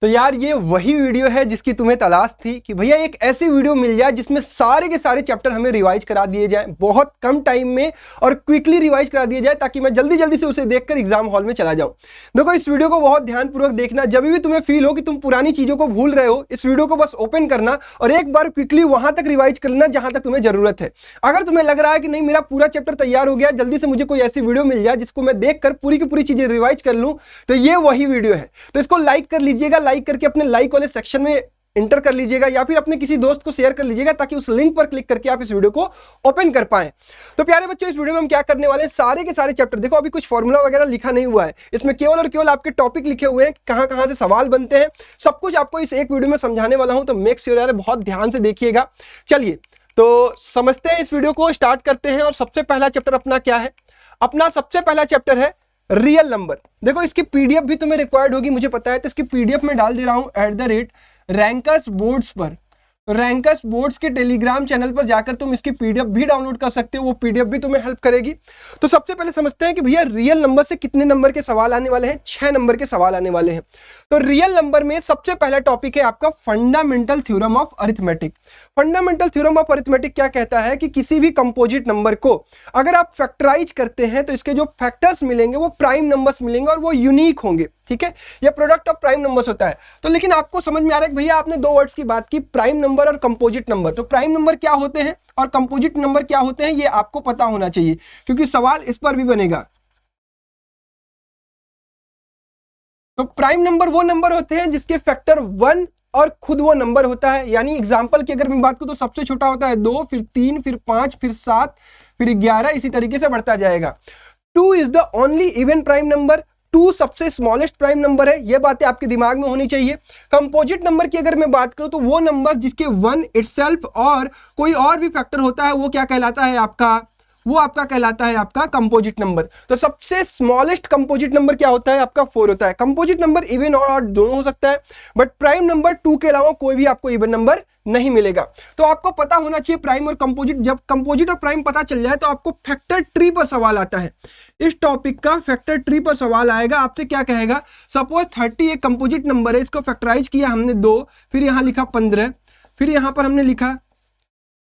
तो यार ये वही वीडियो है जिसकी तुम्हें तलाश थी कि भैया एक ऐसी वीडियो मिल जाए जिसमें सारे के सारे चैप्टर हमें रिवाइज करा दिए जाए बहुत कम टाइम में और क्विकली रिवाइज करा दिया जाए ताकि मैं जल्दी जल्दी से उसे देखकर एग्जाम हॉल में चला जाऊं। देखो इस वीडियो को बहुत ध्यानपूर्वक देखना, जब भी तुम्हें फील हो कि तुम पुरानी चीजों को भूल रहे हो इस वीडियो को बस ओपन करना और एक बार क्विकली वहां तक रिवाइज कर लेना जहां तक तुम्हें जरूरत है। अगर तुम्हें लग रहा है कि नहीं मेरा पूरा चैप्टर तैयार हो गया, जल्दी से मुझे कोई ऐसी वीडियो मिल जाए जिसको मैं देखकर पूरी की पूरी चीजें रिवाइज कर लूं, तो ये वही वीडियो है। तो इसको लाइक कर लीजिएगा, लाइक करके अपने लाइक वाले सेक्शन में इंटर कर लीजिएगा या फिर अपने किसी दोस्त को शेयर कर लीजिएगा ताकि उस लिंक पर क्लिक करके आप इस वीडियो को ओपन कर पाएं। तो प्यारे बच्चों इस वीडियो में हम क्या करने वाले हैं, सारे के सारे चैप्टर, देखो अभी कुछ फॉर्मूला वगैरह लिखा नहीं हुआ है, इसमें केवल और केवल आपके टॉपिक लिखे हुए हैं, कहां कहां से सवाल बनते हैं, सब कुछ आपको इस एक वीडियो में समझाने वाला हूं। तो मेक श्योर यार बहुत ध्यान से देखिएगा। चलिए तो समझते हैं, इस वीडियो को स्टार्ट करते हैं। और सबसे पहला चैप्टर अपना क्या है, अपना सबसे पहला चैप्टर है रियल नंबर। देखो इसकी पीडीएफ भी तुम्हें रिक्वायर्ड होगी मुझे पता है, तो इसकी पीडीएफ में डाल दे रहा हूं @रैंकर्स बोर्ड्स पर। रैंकर्स बोर्ड्स के टेलीग्राम चैनल पर जाकर तुम इसकी पीडीएफ भी डाउनलोड कर सकते हो, वो पीडीएफ भी तुम्हें हेल्प करेगी। तो सबसे पहले समझते हैं कि भैया रियल नंबर से कितने नंबर के सवाल आने वाले हैं। 6 नंबर के सवाल आने वाले हैं। तो रियल नंबर में सबसे पहला टॉपिक है आपका fundamental theorem of arithmetic. Fundamental theorem of arithmetic क्या कहता है कि किसी भी कंपोजिट नंबर को अगर आप फैक्टराइज करते हैं तो इसके जो फैक्टर्स मिलेंगे वो प्राइम नंबर्स मिलेंगे और वो यूनिक होंगे। ठीक है, ये प्रोडक्ट ऑफ प्राइम नंबर्स होता है। तो लेकिन आपको समझ में आ रहा है कि भैया आपने दो वर्ड्स की बात की, प्राइम नंबर और कंपोजिट नंबर। तो प्राइम नंबर क्या होते हैं और कंपोजिट नंबर क्या होते हैं ये आपको पता होना चाहिए क्योंकि सवाल इस पर भी बनेगा। तो प्राइम नंबर वो नंबर होते हैं जिसके फैक्टर 1 और खुद वो नंबर होता है। यानी एग्जांपल की अगर मैं बात करूं तो सबसे छोटा होता है 2, फिर 3, फिर 5, फिर 7, फिर 11, इसी तरीके से बढ़ता जाएगा। 2 is the only even prime number. 2 सबसे स्मॉलेस्ट प्राइम नंबर है, ये बातें आपके दिमाग में होनी चाहिए। कंपोजिट नंबर की अगर मैं बात करूं तो वो नंबर जिसके 1 इटसेल्फ और कोई और भी फैक्टर होता है वो क्या कहलाता है आपका, वो आपका कहलाता है आपका कंपोजिट नंबर। तो सबसे स्मॉलेस्ट कंपोजिट नंबर क्या होता है आपका 4 होता है। कंपोजिट नंबर इवन और ऑड दोनों हो सकता है, बट प्राइम नंबर 2 के अलावा कोई भी आपको इवन नंबर नहीं मिलेगा। तो आपको पता होना चाहिए प्राइम और कंपोजिट। जब कंपोजिट और प्राइम पता चल जाए तो आपको फैक्टर ट्री पर सवाल आता है। इस टॉपिक का फैक्टर ट्री पर सवाल आएगा, आपसे क्या कहेगा, सपोज 30 एक कंपोजिट नंबर है, इसको फैक्टराइज किया हमने 2, फिर यहां लिखा 15, फिर यहां पर हमने लिखा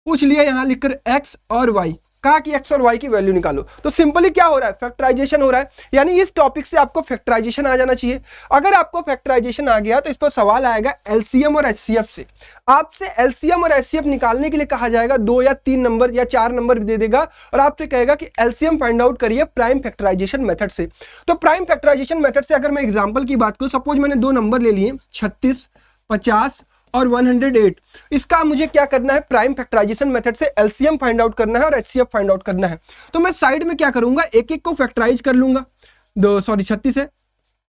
पूछ लिया यहां लिखकर x और y, कहा कि x और y की वैल्यू निकालो। तो सिंपली क्या हो रहा है, फैक्टराइजेशन हो रहा है। यानी इस टॉपिक से आपको फैक्टराइजेशन आ जाना चाहिए। अगर आपको फैक्टराइजेशन आ गया तो इस पर सवाल आएगा एलसीएम और एचसीएफ से। आपसे एलसीएम और एचसीएफ निकालने के लिए कहा जाएगा, 2 या 3 नंबर या 4 नंबर दे देगा और आपसे कहेगा कि एलसीएम फाइंड आउट करिए प्राइम फैक्टराइजेशन मेथड से। तो प्राइम फैक्टराइजेशन मेथड से अगर मैं एग्जांपल की बात करूं, सपोज मैंने 2 नंबर ले लिए 36, 50 और 108। इसका मुझे क्या करना है, प्राइम फैक्टराइजेशन मेथड से एलसीएम फाइंड आउट करना है और एचसीएफ फाइंड आउट करना है। तो मैं साइड में क्या करूंगा, एक एक को फैक्टराइज कर लूंगा। 36 है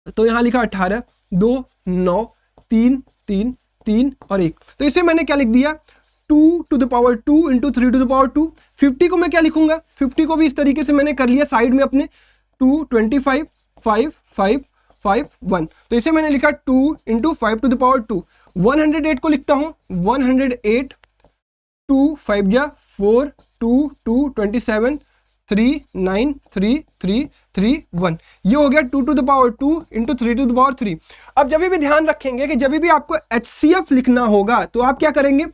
तो यहां लिखा 18, 2, 9, 3, 3, 3 और 1। तो इसे मैंने क्या लिख दिया, 2 to the power 2 into 3 to the power 2। 50 को मैं क्या लिखूंगा, 50 को भी इस तरीके से मैंने कर लिया साइड में अपने 2, 25, 5, 5, 5, 1। तो इसे मैंने लिखा 2 into 5 to the power 2। 108 को लिखता हूं 108, 2, 5 जा 4, 2, 2, 27, 3, 9, 3, 3, 3, 1। ये हो गया 2 to the power 2 into 3 to the power 3। अब जब भी ध्यान रखेंगे कि जब भी आपको एचसीएफ लिखना होगा तो आप क्या करेंगे,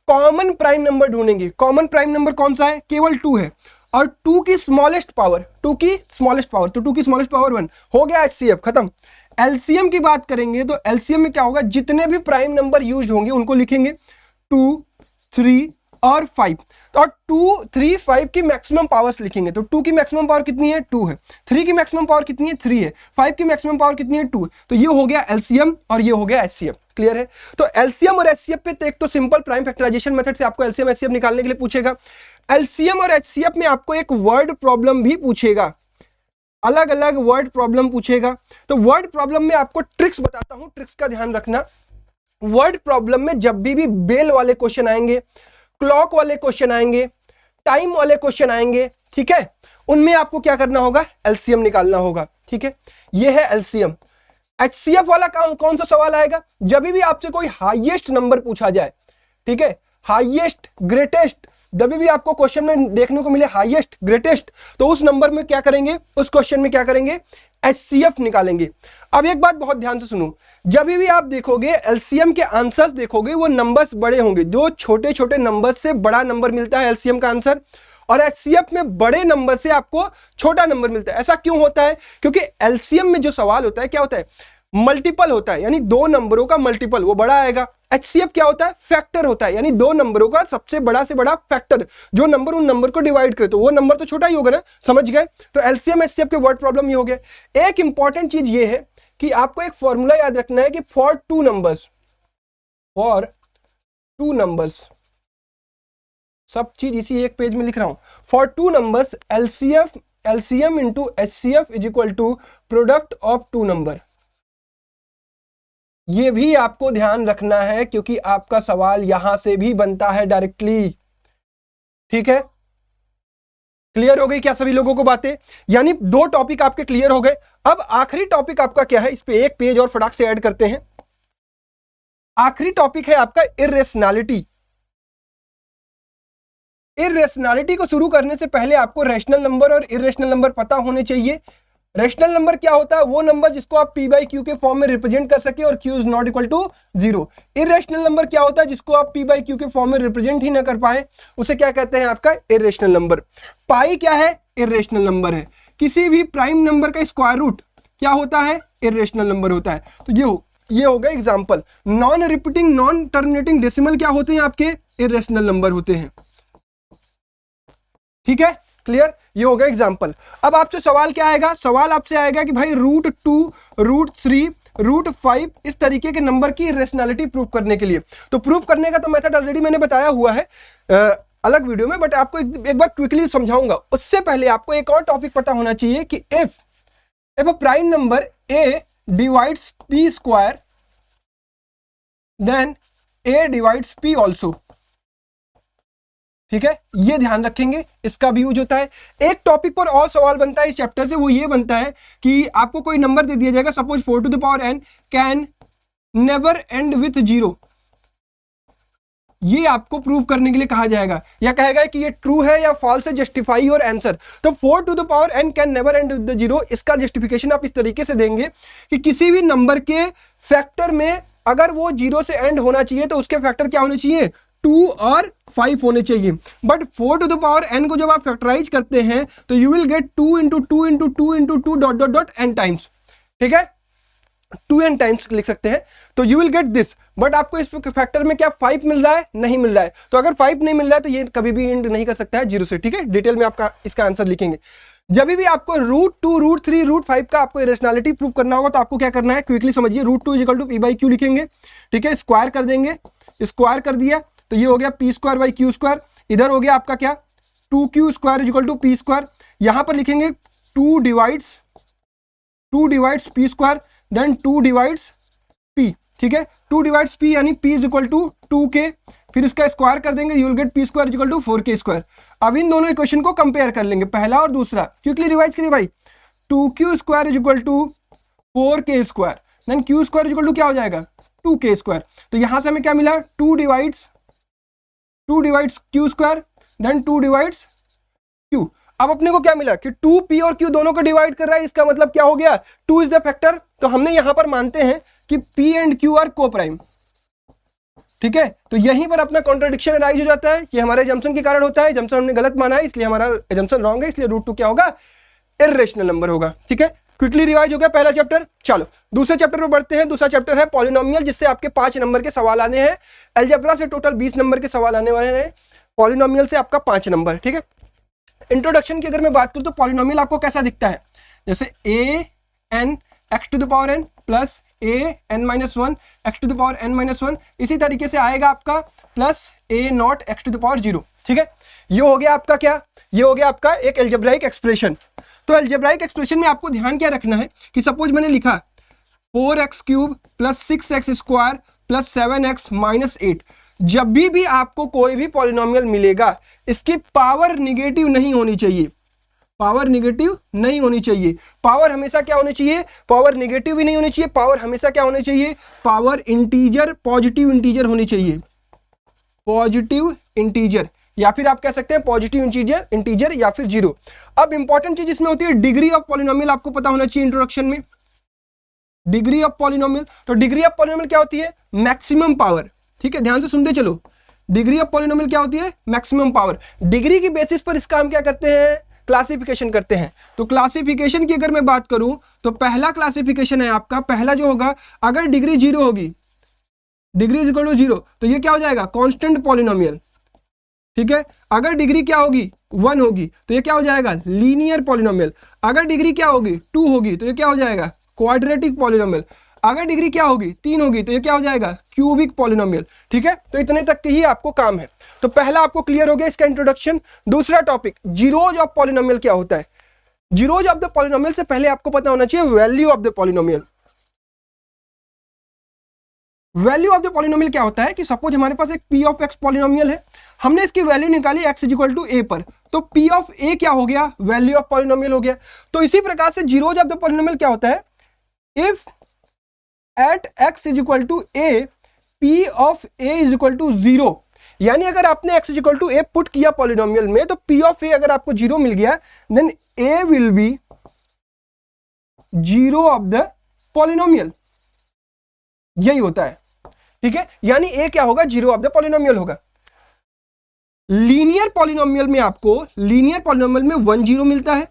कॉमन प्राइम नंबर ढूंढेंगे। कॉमन प्राइम नंबर कौन सा है, केवल 2 है और 2 की स्मॉलेस्ट पावर, 2 की स्मॉलेस्ट पावर, तो 2 की स्मॉलेस्ट पावर 1 हो गया, एचसीएफ खत्म। एलसीएम की बात करेंगे तो एलसीएम में क्या होगा, जितने भी प्राइम नंबर यूज होंगे उनको लिखेंगे 2, 3 और 5। और 2, 3, 5 की मैक्सिमम पावर्स लिखेंगे। तो 2 की मैक्सिमम पावर कितनी है, 2 है। 3 की मैक्सिमम पावर कितनी है, 3 है। 5 की मैक्सिमम पावर कितनी है, 2 है। तो ये हो गया एलसीएम और ये हो गया एचसीएफ। क्लियर है। तो एलसीएम और एचसीएफ पे तो एक तो सिंपल प्राइम फैक्टराइजेशन मेथड से आपको एलसीएम एचसीएफ निकालने के लिए पूछेगा। एलसीएम और एचसीएफ में आपको एक वर्ड प्रॉब्लम भी पूछेगा, अलग अलग वर्ड प्रॉब्लम पूछेगा। तो वर्ड प्रॉब्लम में आपको ट्रिक्स बताता हूं, ट्रिक्स का ध्यान रखना। वर्ड प्रॉब्लम में जब भी बेल वाले क्वेश्चन आएंगे, क्लॉक वाले क्वेश्चन आएंगे, टाइम वाले क्वेश्चन आएंगे, ठीक है, उनमें आपको क्या करना होगा, एलसीएम निकालना होगा। ठीक है, ये है एलसीएम। एचसीएफ वाला कौन सा सवाल आएगा, जब भी आपसे कोई हाईएस्ट नंबर पूछा जाए, ठीक है, हाईएस्ट ग्रेटेस्ट, जब भी आपको क्वेश्चन में देखने को मिले हाईएस्ट ग्रेटेस्ट, तो उस नंबर में क्या करेंगे, उस क्वेश्चन में क्या करेंगे, HCF निकालेंगे। अब एक बात बहुत ध्यान से सुनो, जब भी आप देखोगे एलसीएम के आंसर्स देखोगे वो नंबर्स बड़े होंगे, जो छोटे छोटे नंबर्स से बड़ा नंबर मिलता है एलसीएम का आंसर, और HCF में बड़े नंबर से आपको छोटा नंबर मिलता है। ऐसा क्यों होता है? क्योंकि एलसीएम में जो सवाल होता है क्या होता है, मल्टीपल होता है, यानी दो नंबरों का मल्टीपल, वो बड़ा आएगा। HCF क्या होता है, फैक्टर होता है, यानी दो नंबरों का सबसे बड़ा से बड़ा फैक्टर, जो नंबर उन नंबर को डिवाइड करे तो वो नंबर तो छोटा ही होगा ना, समझ गए? तो एलसीएम HCF के वर्ड प्रॉब्लम ये हो गया। एक इंपॉर्टेंट चीज ये है कि आपको एक फॉर्मूला याद रखना है कि फॉर टू नंबर्स, सब चीज इसी एक पेज में लिख रहा हूं, for two numbers LCM into HCF is equal to product of two number. ये भी आपको ध्यान रखना है क्योंकि आपका सवाल यहां से भी बनता है डायरेक्टली। ठीक है, क्लियर हो गई क्या सभी लोगों को बातें? यानी दो टॉपिक आपके क्लियर हो गए। अब आखिरी टॉपिक आपका क्या है, इस पे एक पेज और फटाक से ऐड करते हैं। आखिरी टॉपिक है आपका इर्रेशनैलिटी। इर्रेशनैलिटी को शुरू करने से पहले आपको रैशनल नंबर और इर्रेशनल नंबर पता होने चाहिए। रैशनल नंबर क्या होता है, वो नंबर जिसको आप p बाई क्यू के फॉर्म में रिप्रेजेंट कर सके और q is not equal to 0। Irrational number क्या होता है, जिसको आप p बाई क्यू के फॉर्म में रिप्रेजेंट ही ना कर पाए, उसे क्या कहते हैं, आपका इर्रेशनल नंबर। पाई क्या है, इर्रेशनल नंबर है। किसी भी प्राइम नंबर का स्क्वायर रूट क्या होता है, इर्रेशनल नंबर होता है। तो ये हो गया example. Non repeating non terminating decimal क्या होते हैं, आपके इर्रेशनल नंबर होते हैं। ठीक है, क्लियर, ये हो गया एग्जाम्पल। अब आपसे सवाल क्या आएगा, सवाल आपसे आएगा कि भाई √2, √3, √5 इस तरीके के नंबर की इर्रेशनैलिटी प्रूव करने के लिए। तो प्रूव करने का तो मेथड ऑलरेडी मैंने बताया हुआ है अलग वीडियो में, बट आपको एक बार क्विकली समझाऊंगा। उससे पहले आपको एक और टॉपिक पता होना चाहिए कि if a prime number a divides p square then a divides p also. ठीक है, ये ध्यान रखेंगे, इसका भी यूज होता है। एक टॉपिक पर और सवाल बनता है इस चैप्टर से, वो ये बनता है कि आपको कोई नंबर दे दिया जाएगा, suppose 4 to the power n can never end with 0। ये आपको प्रूव करने के लिए कहा जाएगा, या कहेगा कि ये ट्रू है या फॉल्स है, जस्टिफाई योर आंसर। तो 4 to the power n can never end with 0, इसका जस्टिफिकेशन आप इस तरीके से देंगे कि किसी भी नंबर के फैक्टर में अगर वो 0 से एंड होना चाहिए तो उसके फैक्टर क्या होने चाहिए, 2 और 5 होने चाहिए। But 4 to the power n को जब आप फैक्टराइज करते हैं तो you will get 2 into 2 into 2 into 2 dot dot dot n times. ठीक है, 2n टाइम्स लिख सकते हैं, तो you will get this. But आपको इस फैक्टर में क्या 5 मिल रहा है, नहीं मिल रहा है। तो अगर 5 नहीं मिल रहा है तो ये कभी भी एंड नहीं कर सकता है 0 से। ठीक है, डिटेल में आपका इसका आंसर लिखेंगे। जब भी आपको √2, √3, √5 का आपको इरेशनैलिटी प्रूव करना होगा तो आपको क्या करना है, क्विकली समझिए। √2 equal to p by Q लिखेंगे। ठीक है, स्क्वायर कर देंगे, स्क्वायर कर दिया तो ये हो गया p square by Q square. इधर हो गया आपका क्या, 2q square equal to p square. यहां पर लिखेंगे 2 divides p square then 2 divides p। ठीक है, 2 डिवाइड्स p यानी p is equal to 2k, फिर इसका स्क्वायर कर देंगे, you will get p square equal to 4k square. अब इन दोनों इक्वेशन को कंपेयर कर लेंगे, पहला और दूसरा। क्विकली रिवाइज करिए भाई, 2q square is equal to 4k square, then q square equal to क्या हो जाएगा, 2k स्क्वायर। तो यहां से हमें क्या मिला, 2 divides q square then 2 divides q। अब अपने को क्या मिला कि 2p और q दोनों को डिवाइड कर रहा है, इसका मतलब क्या हो गया, 2 इज द फैक्टर। तो हमने यहां पर मानते हैं कि p एंड q आर को प्राइम। ठीक है, तो यहीं पर अपना कॉन्ट्रडिक्शन अराइज हो जाता है। ये हमारे एजम्पशन के कारण होता है, एजम्पशन हमने गलत माना है इसलिए हमारा एजम्पशन रॉन्ग है, इसलिए √2 क्या होगा, इर्रेशनल नंबर होगा। ठीक है, क्विकली रिवाइज हो गया पहला चैप्टर। चलो दूसरे चैप्टर पर बढ़ते हैं। दूसरा चैप्टर है पॉलिनोमियल, जिससे आपके 5 नंबर के सवाल आने हैं। अलजेब्रा से टोटल 20 नंबर के सवाल आने वाले हैं, पॉलिनोमियल से आपका 5 नंबर। ठीक है, इंट्रोडक्शन की अगर मैं बात करूं तो पॉलिनोमियल आपको कैसा दिखता है, जैसे an x to the power n plus an-1 x to the power n-1, इसी तरीके से आएगा आपका plus a0 x to the power 0। ठीक है, ये हो गया आपका क्या, ये हो गया आपका एक अलजेब्राइक एक्सप्रेशन। तो अलजेब्राइक एक्सप्रेशन में आपको ध्यान क्या रखना है कि सपोज मैंने लिखा 4x cube plus 6x square plus 7x minus 8। जब भी आपको कोई भी पॉलिनोमियल मिलेगा, इसकी पावर निगेटिव नहीं होनी चाहिए, पावर निगेटिव नहीं होनी चाहिए। पावर हमेशा क्या होनी चाहिए, पावर निगेटिव भी नहीं होनी चाहिए, पावर हमेशा क्या होनी चाहिए, पावर इंटीजर, पॉजिटिव इंटीजर होनी चाहिए, पॉजिटिव इंटीजर। या फिर आप कह सकते हैं पॉजिटिव इंटीजर या फिर जीरो। अब इंपॉर्टेंट चीज इसमें होती है डिग्री ऑफ पॉलिनोमियल, आपको पता होना चाहिए इंट्रोडक्शन में। डिग्री ऑफ पॉलिनोमियल, तो डिग्री ऑफ पॉलिनोमियल क्या होती है? Maximum power. ठीक है, ध्यान से सुनते चलो। डिग्री ऑफ पॉलिनोमियल क्या होती है? Maximum power. डिग्री की बेसिस पर इसका हम क्या करते हैं? क्लासिफिकेशन करते हैं। तो क्लासिफिकेशन की अगर मैं बात करूं तो पहला क्लासिफिकेशन है आपका, पहला जो होगा, अगर डिग्री जीरो होगी, degree is equal to zero, तो ये क्या हो जाएगा? Constant polynomial. ठीक है, अगर डिग्री क्या होगी? 1 होगी, तो ये क्या हो जाएगा? Linear polynomial. अगर डिग्री क्या होगी? 2 होगी, तो ये क्या हो जाएगा? Quadratic polynomial. अगर डिग्री क्या होगी? 3 होगी, तो ये क्या हो जाएगा? Cubic polynomial. ठीक है, तो इतने तक के ही आपको काम है। तो पहला आपको क्लियर हो गया इसका इंट्रोडक्शन। दूसरा टॉपिक, जीरोज ऑफ पॉलिनोमियल क्या होता है? जीरोज ऑफ द पॉलिनोमियल से पहले आपको पता होना चाहिए value of the polynomial. Value of the polynomial क्या होता है कि सपोज हमारे पास एक p ऑफ x पॉलिनोमियल है, हमने इसकी वैल्यू निकाली x is equal to a पर, तो p ऑफ a क्या हो गया? वैल्यू ऑफ पॉलिनोमियल हो गया। तो इसी प्रकार से जीरोज ऑफ द पॉलिनोमियल क्या होता है? If at x is equal to a p of a is equal to 0, यानी अगर आपने x is equal to a put किया पॉलिनोमियल में, तो p ऑफ a अगर आपको 0 मिल गया, then a will be zero of the polynomial. यही होता है। ठीक है, यानी a क्या होगा? जीरो ऑफ द पॉलिनोमियल होगा। लीनियर पॉलिनोमियल में आपको, लीनियर पॉलिनोमियल में 1 0 मिलता है।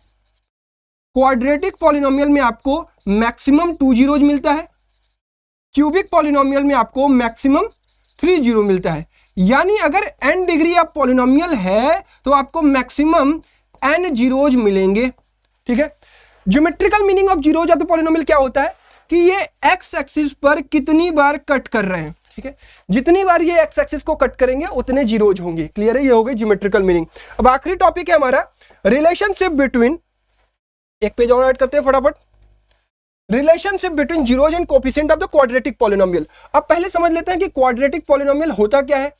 क्वाड्रेटिक पॉलिनोमियल में आपको मैक्सिमम 2 जीरोज मिलता है। क्यूबिक पॉलिनोमियल में आपको मैक्सिमम 3 जीरो मिलता है। यानी अगर n डिग्री ऑफ पॉलिनोमियल है तो आपको मैक्सिमम n जीरोज मिलेंगे। ठीक है, geometrical meaning of zeros of the polynomial क्या होता है कि ये x एक्सिस पर कितनी बार कट कर रहे हैं। ठीक है, जितनी बार ये x एक्सिस को कट करेंगे उतने जीरोज होंगे। क्लियर है? ये हो गई ज्योमेट्रिकल मीनिंग। अब आखिरी टॉपिक है हमारा रिलेशनशिप बिटवीन, एक पेज और ऐड करते हैं फटाफट। Relationship between zeros and coefficient of the quadratic polynomial. अब पहले समझ लेते हैं कि क्वाड्रेटिक पॉलिनोमियल होता क्या है।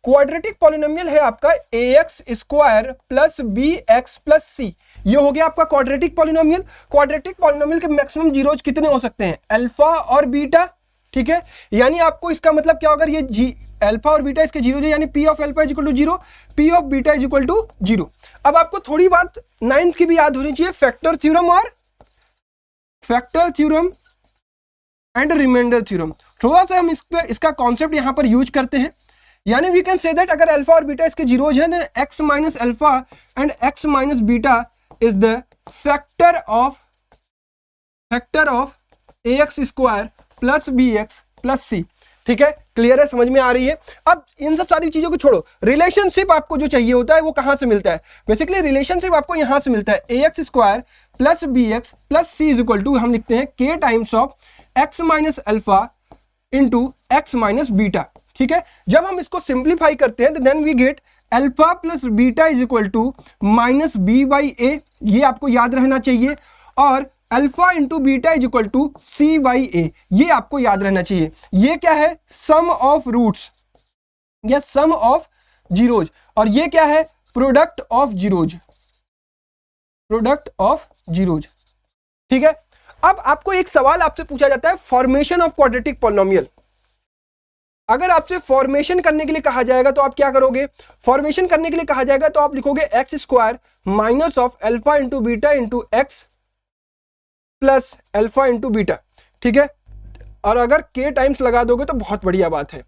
क्वाड्रेटिक पॉलिनोमियल है आपका ax square plus bx plus c। ये हो गया आपका क्वाड्रेटिक पॉलिनोमियल। क्वाड्रेटिक पॉलिनोमियल के मैक्सिमम जीरोज कितने हो सकते हैं? अल्फा और बीटा। ठीक है, यानी आपको इसका मतलब क्या होगा? ये अल्फा और बीटा इसके जीरो है, यानी p of alpha is equal to 0, p of beta is equal to 0। अब आपको थोड़ी बात 9th की भी याद होनी चाहिए, फैक्टर थ्योरम और factor theorem and remainder theorem. थोड़ा सा हम इसका कॉन्सेप्ट यहां पर यूज करते हैं। यानी वी कैन से दैट अगर अल्फा और बीटा इसके जीरोज है ना, x minus alpha and x minus beta is the factor of ax square plus bx plus c। ठीक है, क्लियर है? समझ में आ रही है? अब इन सब सारी चीजों को छोड़ो, रिलेशनशिप आपको जो चाहिए होता है वो कहां से मिलता है? बेसिकली रिलेशनशिप आपको यहां से मिलता है, ax square plus bx plus c is equal to, हम लिखते हैं k times of x minus alpha into x minus beta. ठीक है, जब हम इसको सिंप्लीफाई करते हैं तो then we get alpha plus beta is equal to minus B by A, ये आपको याद रहना चाहिए। और alpha into beta is equal to C by A, ये आपको याद रहना चाहिए। ये क्या है? सम ऑफ रूट्स या सम ऑफ जीरोज। और ये क्या है? Product of zeros, product of zeros. ठीक है, अब आपको एक सवाल आपसे पूछा जाता है, फॉर्मेशन ऑफ क्वाड्रेटिक पॉलिनोमियल। अगर आपसे फॉर्मेशन करने के लिए कहा जाएगा तो आप क्या करोगे? फॉर्मेशन करने के लिए कहा जाएगा तो आप लिखोगे x square minus of alpha into beta into x plus alpha into beta. ठीक है, और अगर के टाइम्स लगा दोगे तो बहुत बढ़िया बात है।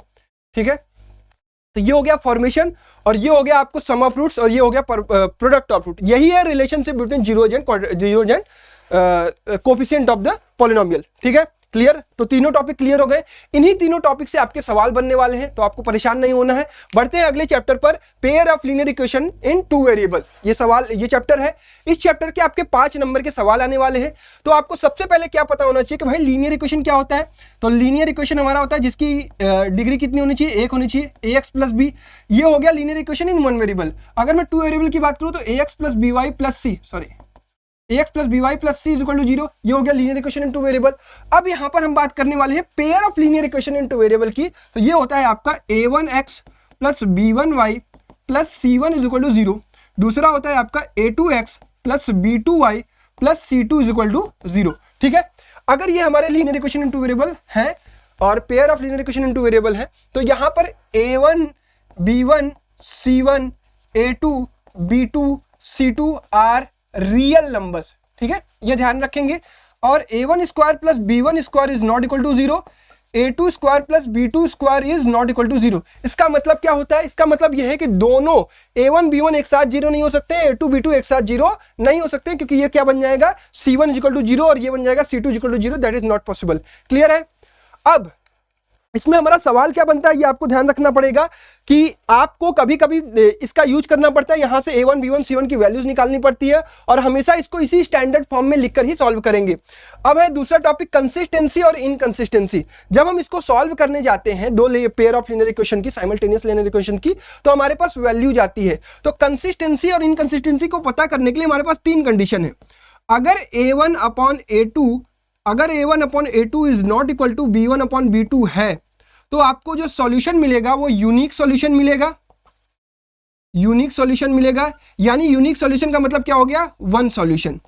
ठीक है, तो ये हो गया फॉर्मेशन, और ये हो गया आपको सम ऑफ रूट्स, और ये हो गया प्रोडक्ट ऑफ रूट। यही है relationship between zeros and coefficient of the polynomial. ठीक है, क्लियर? तो तीनों टॉपिक क्लियर हो गए। इन्हीं तीनों टॉपिक से आपके सवाल बनने वाले हैं, तो आपको परेशान नहीं होना है। बढ़ते हैं अगले चैप्टर पर, pair of linear equation in 2 variable. ये चैप्टर है। इस चैप्टर के आपके 5 नंबर के सवाल आने वाले हैं। तो आपको सबसे पहले क्या पता होना चाहिए कि भाई लीनियर इक्वेशन क्या होता है। तो लीनियर इक्वेशन हमारा होता है जिसकी डिग्री कितनी होनी चाहिए? 1 होनी चाहिए, ax प्लस बी। ये हो गया लीनियर इक्वेशन इन 1 वेरिएबल। अगर मैं 2 वेरिएबल की बात करूं तो ax plus b y plus c, ax plus b y plus c is equal to 0। ये हो गया लीनियर इक्वेशन इन 2 वेरिएबल। अब यहां पर हम बात करने वाले हैं pair of linear equation in 2 variable की। तो ये होता है आपका a1x plus b1y plus c1 is equal to 0। दूसरा होता है आपका a2x plus b2y plus c2 is equal to 0। ठीक है, अगर ये हमारे लीनियर इक्वेशन इन 2 वेरिएबल है, और pair of linear equation into variable है, तो यहां पर a1 b1 c1 a2 b2 c2 are real numbers, ठीक है, ये ध्यान रखेंगे। और a1 square plus b1 square is not equal to 0, a2 square plus b2 square is not equal to 0। इसका मतलब क्या होता है? इसका मतलब यह है कि दोनों a1 b1 एक साथ 0 नहीं हो सकते, a2 b2 एक साथ 0 नहीं हो सकते, क्योंकि ये क्या बन जाएगा, c1 इज इक्वल टू 0 और ये बन जाएगा c2 is equal to 0, that is not possible. Clear है? अब इसमें हमारा सवाल क्या बनता है, ये आपको ध्यान रखना पड़ेगा कि आपको कभी कभी इसका यूज करना पड़ता है, यहां से a1 b1 c1 की वैल्यूज निकालनी पड़ती है और हमेशा इसको इसी स्टैंडर्ड फॉर्म में लिखकर ही सॉल्व करेंगे। अब है दूसरा टॉपिक कंसिस्टेंसी और इनकंसिस्टेंसी। जब हम इसको सॉल्व करने जाते हैं दो पेयर ऑफ लीनियर इक्वेशन की, साइमल्टेनियस लीनियर इक्वेशन की, तो हमारे पास वैल्यू जाती है। तो कंसिस्टेंसी और इनकंसिस्टेंसी को पता करने के लिए हमारे पास तीन कंडीशन है। अगर a1 upon a2 is not equal to b1 upon b2 है, तो आपको जो सॉल्यूशन मिलेगा वो यूनिक सॉल्यूशन मिलेगा। यूनिक सॉल्यूशन मिलेगा यानी यूनिक सॉल्यूशन का मतलब क्या हो गया, वन सॉल्यूशन,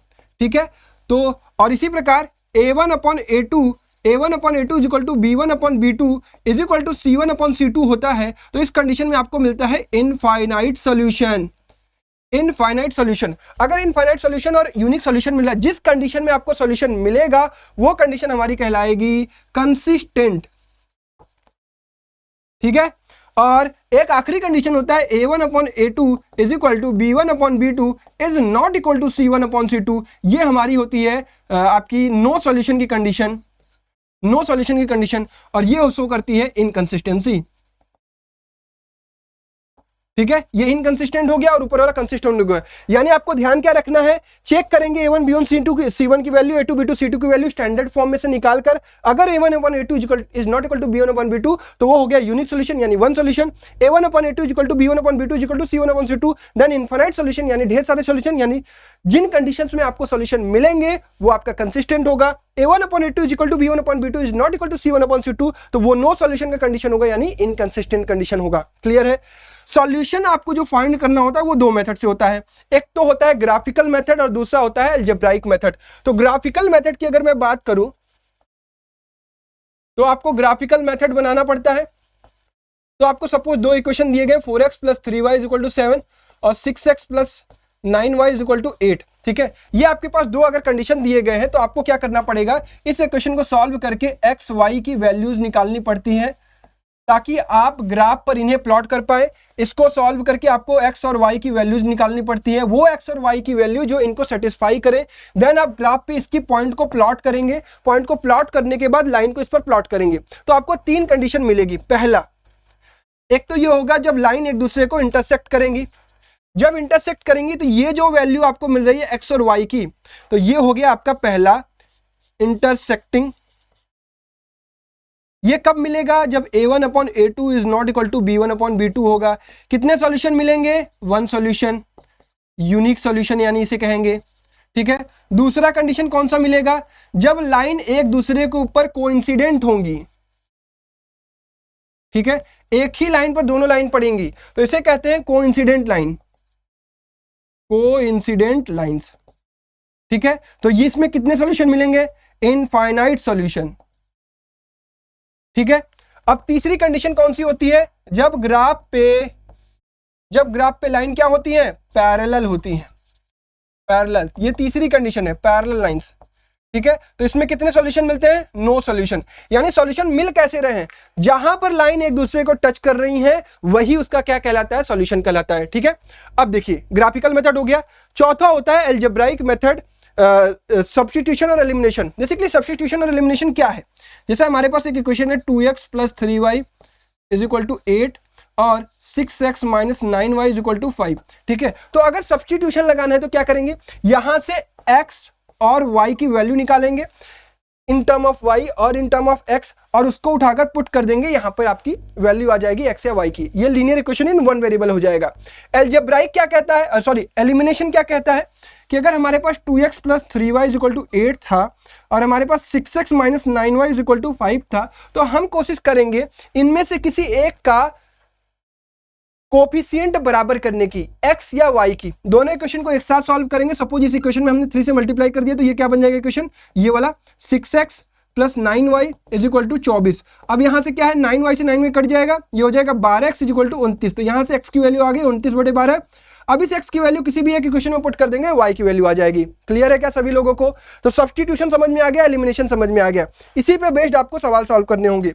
ठीक है। तो और इसी प्रकार a1 upon a2 is equal to b1 upon b2 is equal to c1 upon c2 होता है, तो इस कंडीशन में आपको मिलता है इनफाइनाइट सॉल्यूशन। इनफाइनाइट सॉल्यूशन, अगर इनफाइनाइट सॉल्यूशन और यूनिक सॉल्यूशन मिला, जिस कंडीशन में आपको सॉल्यूशन मिलेगा वो कंडीशन हमारी कहलाएगी कंसिस्टेंट, ठीक है। और एक आखिरी कंडीशन होता है a1 upon a2 is equal to b1 upon b2 is not equal to c1 upon c2। ये हमारी होती है आपकी नो सॉल्यूशन की कंडीशन, नो सॉल्यूशन की कंडीशन, और ये शो करती है इनकंसिस्टेंसी, ठीक है। ये इनकंसिस्टेंट हो गया और ऊपर वाला कंसिस्टेंट हो गया। यानी आपको ध्यान क्या रखना है, चेक करेंगे a1 b1 c1 की वैल्यू, a2 b2 c2 की वैल्यू स्टैंडर्ड फॉर्म में से निकालकर, अगर a1 upon a2 is not equal to b1 upon b2 तो वो हो गया यूनिक सॉल्यूशन यानी one solution. a1 upon a2 is equal to b1 upon b2 is equal to c1 upon c2, then infinite solution यानी ढेर सारे solution, यानी जिन conditions में आपको सॉल्यूशन मिलेंगे वो आपका कंसिस्टेंट होगा। a1 upon a2 is equal to b1 upon b2 is not equal to c1 upon c2, तो वो नो सॉल्यूशन का कंडीशन होगा यानी इनकंसिस्टेंट कंडीशन होगा। क्लियर है? सॉल्यूशन आपको जो फाइंड करना होता है वो दो मेथड से होता है, एक तो होता है ग्राफिकल मेथड और दूसरा होता है अलजेब्राइक मेथड। तो ग्राफिकल मेथड की अगर मैं बात करूं तो आपको ग्राफिकल मेथड बनाना पड़ता है। तो आपको सपोज दो इक्वेशन दिए गए 4x plus 3y is equal to 7 और 6x plus 9y is equal to 8, ठीक है। ये आपके पास दो अगर कंडीशन दिए गए हैं तो आपको क्या करना पड़ेगा, इस इक्वेशन को सॉल्व करके x y की वैल्यूज निकालनी पड़ती है ताकि आप ग्राफ पर इन्हें प्लॉट कर पाए। इसको सॉल्व करके आपको x और y की वैल्यूज निकालनी पड़ती है, वो x और y की वैल्यू जो इनको सेटिस्फाई करे, देन आप ग्राफ पे इसकी पॉइंट को प्लॉट करेंगे। पॉइंट को प्लॉट करने के बाद लाइन को इस पर प्लॉट करेंगे। तो आपको तीन कंडीशन मिलेगी। पहला, एक तो ये होगा जब लाइन एक दूसरे को इंटरसेक्ट करेंगी, जब इंटरसेक्ट करेंगी तो ये जो वैल्यू आपको मिल रही है x और y की, तो ये हो गया आपका पहला इंटरसेक्टिंग। ये कब मिलेगा, जब a1 upon a2 is not equal to b1 upon b2 होगा। कितने सॉल्यूशन मिलेंगे, वन सॉल्यूशन, यूनिक सॉल्यूशन यानी इसे कहेंगे, ठीक है। दूसरा कंडीशन कौन सा मिलेगा, जब लाइन एक दूसरे के ऊपर कोइंसिडेंट होंगी, ठीक है, एक ही लाइन पर दोनों लाइन पड़ेंगी, तो इसे कहते हैं कोइंसिडेंट लाइन, कोइंसिडेंट लाइंस, ठीक है। तो ये इसमें कितने सॉल्यूशन मिलेंगे, इनफाइनाइट सॉल्यूशन, ठीक है। अब तीसरी कंडीशन कौन सी होती है, जब ग्राफ पे लाइन क्या होती है, पैरेलल होती है, पैरेलल, ये तीसरी कंडीशन है, पैरेलल लाइंस, ठीक है। तो इसमें कितने सॉल्यूशन मिलते हैं, नो सॉल्यूशन। यानी सॉल्यूशन मिल कैसे रहे हैं, जहां पर लाइन एक दूसरे को टच कर रही है वही उसका क्या कहलाता है, सॉल्यूशन कहलाता है, ठीक है। अब देखिए ग्राफिकल मेथड हो गया। चौथा होता है अलजेब्राइक मेथड, सब्स्टिट्यूशन और एलिमिनेशन। बेसिकली सब्स्टिट्यूशन और एलिमिनेशन क्या है, जैसे हमारे पास एक इक्वेशन है 2x plus 3y is equal to 8 और 6x minus 9y is equal to 5, ठीक है। तो अगर सब्स्टिट्यूशन लगाना है तो क्या करेंगे, यहां से x और y की वैल्यू निकालेंगे इन टर्म ऑफ y और इन टर्म ऑफ x, और उसको उठाकर पुट कर देंगे, यहां पर आपकी वैल्यू आ जाएगी x या y की। ये linear equation in one variable हो जाएगा। अलजेब्राइक क्या कहता है, सॉरी एलिमिनेशन क्या कहता है कि अगर हमारे पास 2x plus 3y is equal to 8 था और हमारे पास 6x minus 9y is equal to 5 था, तो हम कोशिश करेंगे इनमें से किसी एक का कोफिशिएंट बराबर करने की, x या y की। दोनों इक्वेशन को एक साथ सॉल्व करेंगे। सपोज इस इक्वेशन में हमने 3 से मल्टीप्लाई कर दिया तो ये क्या बन जाएगा इक्वेशन, ये वाला 6x plus 9y is equal to 24। अब यहाँ से क्या है, 9y से 9y कट जाएगा, ये हो जाएगा 12x इज इक्वल टू 29। तो यहाँ से x की वैल्यू आ गई 29/12। अब इस x की वैल्यू किसी भी एक इक्वेशन में पुट कर देंगे, y की वैल्यू आ जाएगी। क्लियर है क्या सभी लोगों को? तो सब्स्टिट्यूशन समझ में आ गया, एलिमिनेशन समझ में आ गया। इसी पे बेस्ड आपको सवाल सॉल्व करने होंगे।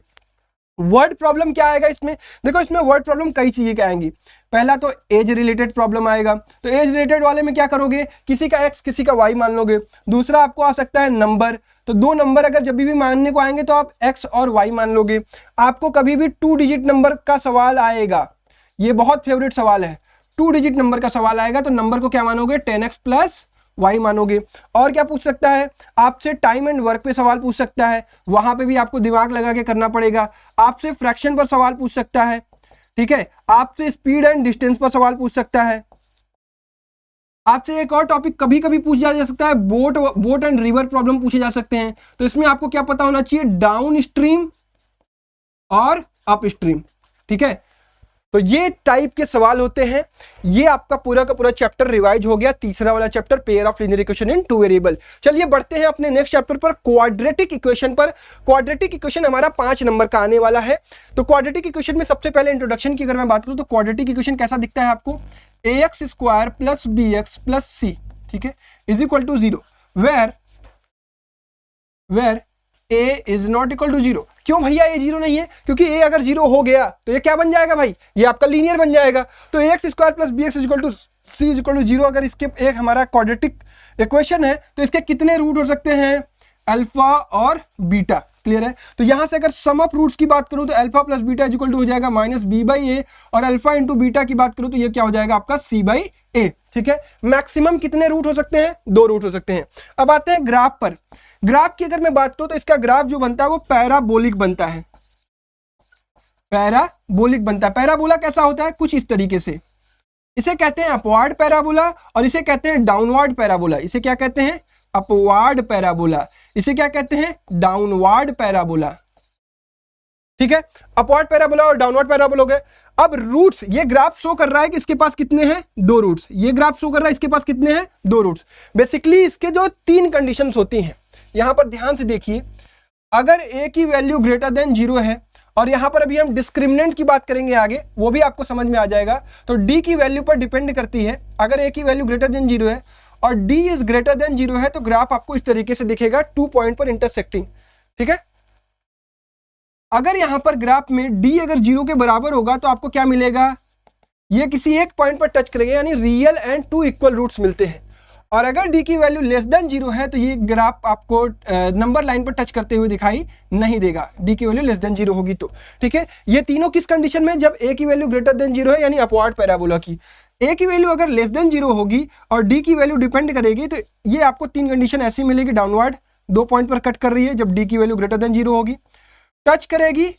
वर्ड प्रॉब्लम क्या आएगा इसमें? देखो इसमें वर्ड प्रॉब्लम कई चीजें क्या आएंगी। पहला तो एज रिलेटेड प्रॉब्लम आएगा, तो एज रिलेटेड वाले में क्या करोगे, किसी का x किसी का y मान लोगे। दूसरा आपको आ सकता है नंबर, तो दो नंबर अगर जब भी मानने को आएंगे तो आप x और y मान लोगे। आपको कभी भी 2 डिजिट नंबर का सवाल आएगा, ये बहुत फेवरेट सवाल है, 2 डिजिट नंबर का सवाल आएगा तो नंबर को क्या मानोगे, 10x प्लस y मानोगे। और क्या पूछ सकता है आपसे, टाइम एंड वर्क पे सवाल पूछ सकता है, वहां पे भी आपको दिमाग लगा के करना पड़ेगा। आपसे फ्रैक्शन पर सवाल पूछ सकता है, ठीक है, आपसे स्पीड एंड डिस्टेंस पर सवाल पूछ सकता है। आपसे एक और टॉपिक कभी कभी पूछा जा सकता है, बोट एंड रिवर प्रॉब्लम पूछे जा सकते हैं। तो इसमें आपको क्या पता होना चाहिए, डाउन स्ट्रीम और अप स्ट्रीम, ठीक है। तो ये टाइप के सवाल होते हैं। ये आपका पूरा का पूरा चैप्टर रिवाइज हो गया, तीसरा वाला chapter pair of linear equation in 2 variable. चलिए बढ़ते हैं अपने नेक्स्ट चैप्टर पर, क्वाड्रेटिक इक्वेशन पर। क्वाड्रेटिक इक्वेशन हमारा 5 नंबर का आने वाला है। तो क्वाड्रेटिक इक्वेशन में सबसे पहले इंट्रोडक्शन की अगर मैं बात करूं तो क्वाड्रेटिक इक्वेशन कैसा दिखता है आपको, ax² + bx + c, ठीक है, is equal to 0 where a is not equal to 0। क्यों भैया ये 0 नहीं है? क्योंकि a अगर 0 हो गया तो ये क्या बन जाएगा भाई, ये आपका लीनियर बन जाएगा। तो ax² + bx = c = 0 अगर इसके एक हमारा क्वाड्रेटिक इक्वेशन है तो इसके कितने रूट हो सकते हैं, अल्फा और बीटा। क्लियर है? तो यहां से अगर सम ऑफ रूट्स की बात करूं तो alpha plus beta equal to हो जाएगा -b/a, और अल्फा इंटू बीटा की बात करूं तो ये क्या हो जाएगा आपका c/a। ठीक है, मैक्सिमम कितने रूट हो सकते हैं, 2 रूट हो सकते हैं। अब आते हैं ग्राफ पर। ग्राफ की अगर मैं बात करूं तो इसका ग्राफ जो बनता है वो पैराबोलिक बनता है। पैराबोलिक बनता है। पैराबोला कैसा होता है, कुछ इस तरीके से, इसे कहते हैं अपवार्ड पैराबोला और इसे कहते हैं डाउनवर्ड पैराबोला। इसे क्या कहते हैं, अपवार्ड पैराबोला। इसे क्या कहते हैं, डाउनवर्ड पैराबोला। ठीक है, अपवार्ड पैराबोला और डाउनवर्ड पैराबोला हो गए। अब रूट्स, ये ग्राफ शो कर रहा है कि इसके पास कितने हैं, 2 रूट्स। ये ग्राफ शो कर रहा है इसके पास कितने हैं, 2 रूट्स। बेसिकली इसके जो 3 कंडीशंस होती हैं, यहां पर ध्यान से देखिए। अगर a की वैल्यू ग्रेटर देन 0 है, और यहां पर अभी हम डिस्क्रिमिनेंट की बात करेंगे आगे, वो भी आपको समझ में आ जाएगा। तो d की वैल्यू पर डिपेंड करती है। अगर a की वैल्यू ग्रेटर देन 0 है और d इज ग्रेटर देन 0 है तो ग्राफ आपको इस तरीके से दिखेगा, 2 पॉइंट पर इंटरसेक्टिंग। ठीक है, अगर यहां पर ग्राफ में d अगर 0 के बराबर होगा तो आपको क्या मिलेगा, ये किसी एक पॉइंट पर टच करेगा, यानी रियल एंड 2 इक्वल रूट्स मिलते हैं। और अगर d की वैल्यू लेस देन 0 है तो ये ग्राफ आपको नंबर लाइन पर टच करते हुए दिखाई नहीं देगा, d की वैल्यू लेस देन 0 होगी तो। ठीक है, ये तीनों किस कंडीशन में, जब a की वैल्यू ग्रेटर देन 0 है, यानी अपवार्ड पैराबोला की। a की वैल्यू अगर लेस देन 0 होगी और d की वैल्यू डिपेंड करेगी, तो ये आपको 3 कंडीशन ऐसी मिलेगी, डाउनवर्ड 2 पॉइंट पर कट कर रही है जब d की वैल्यू ग्रेटर देन 0 होगी, टच करेगी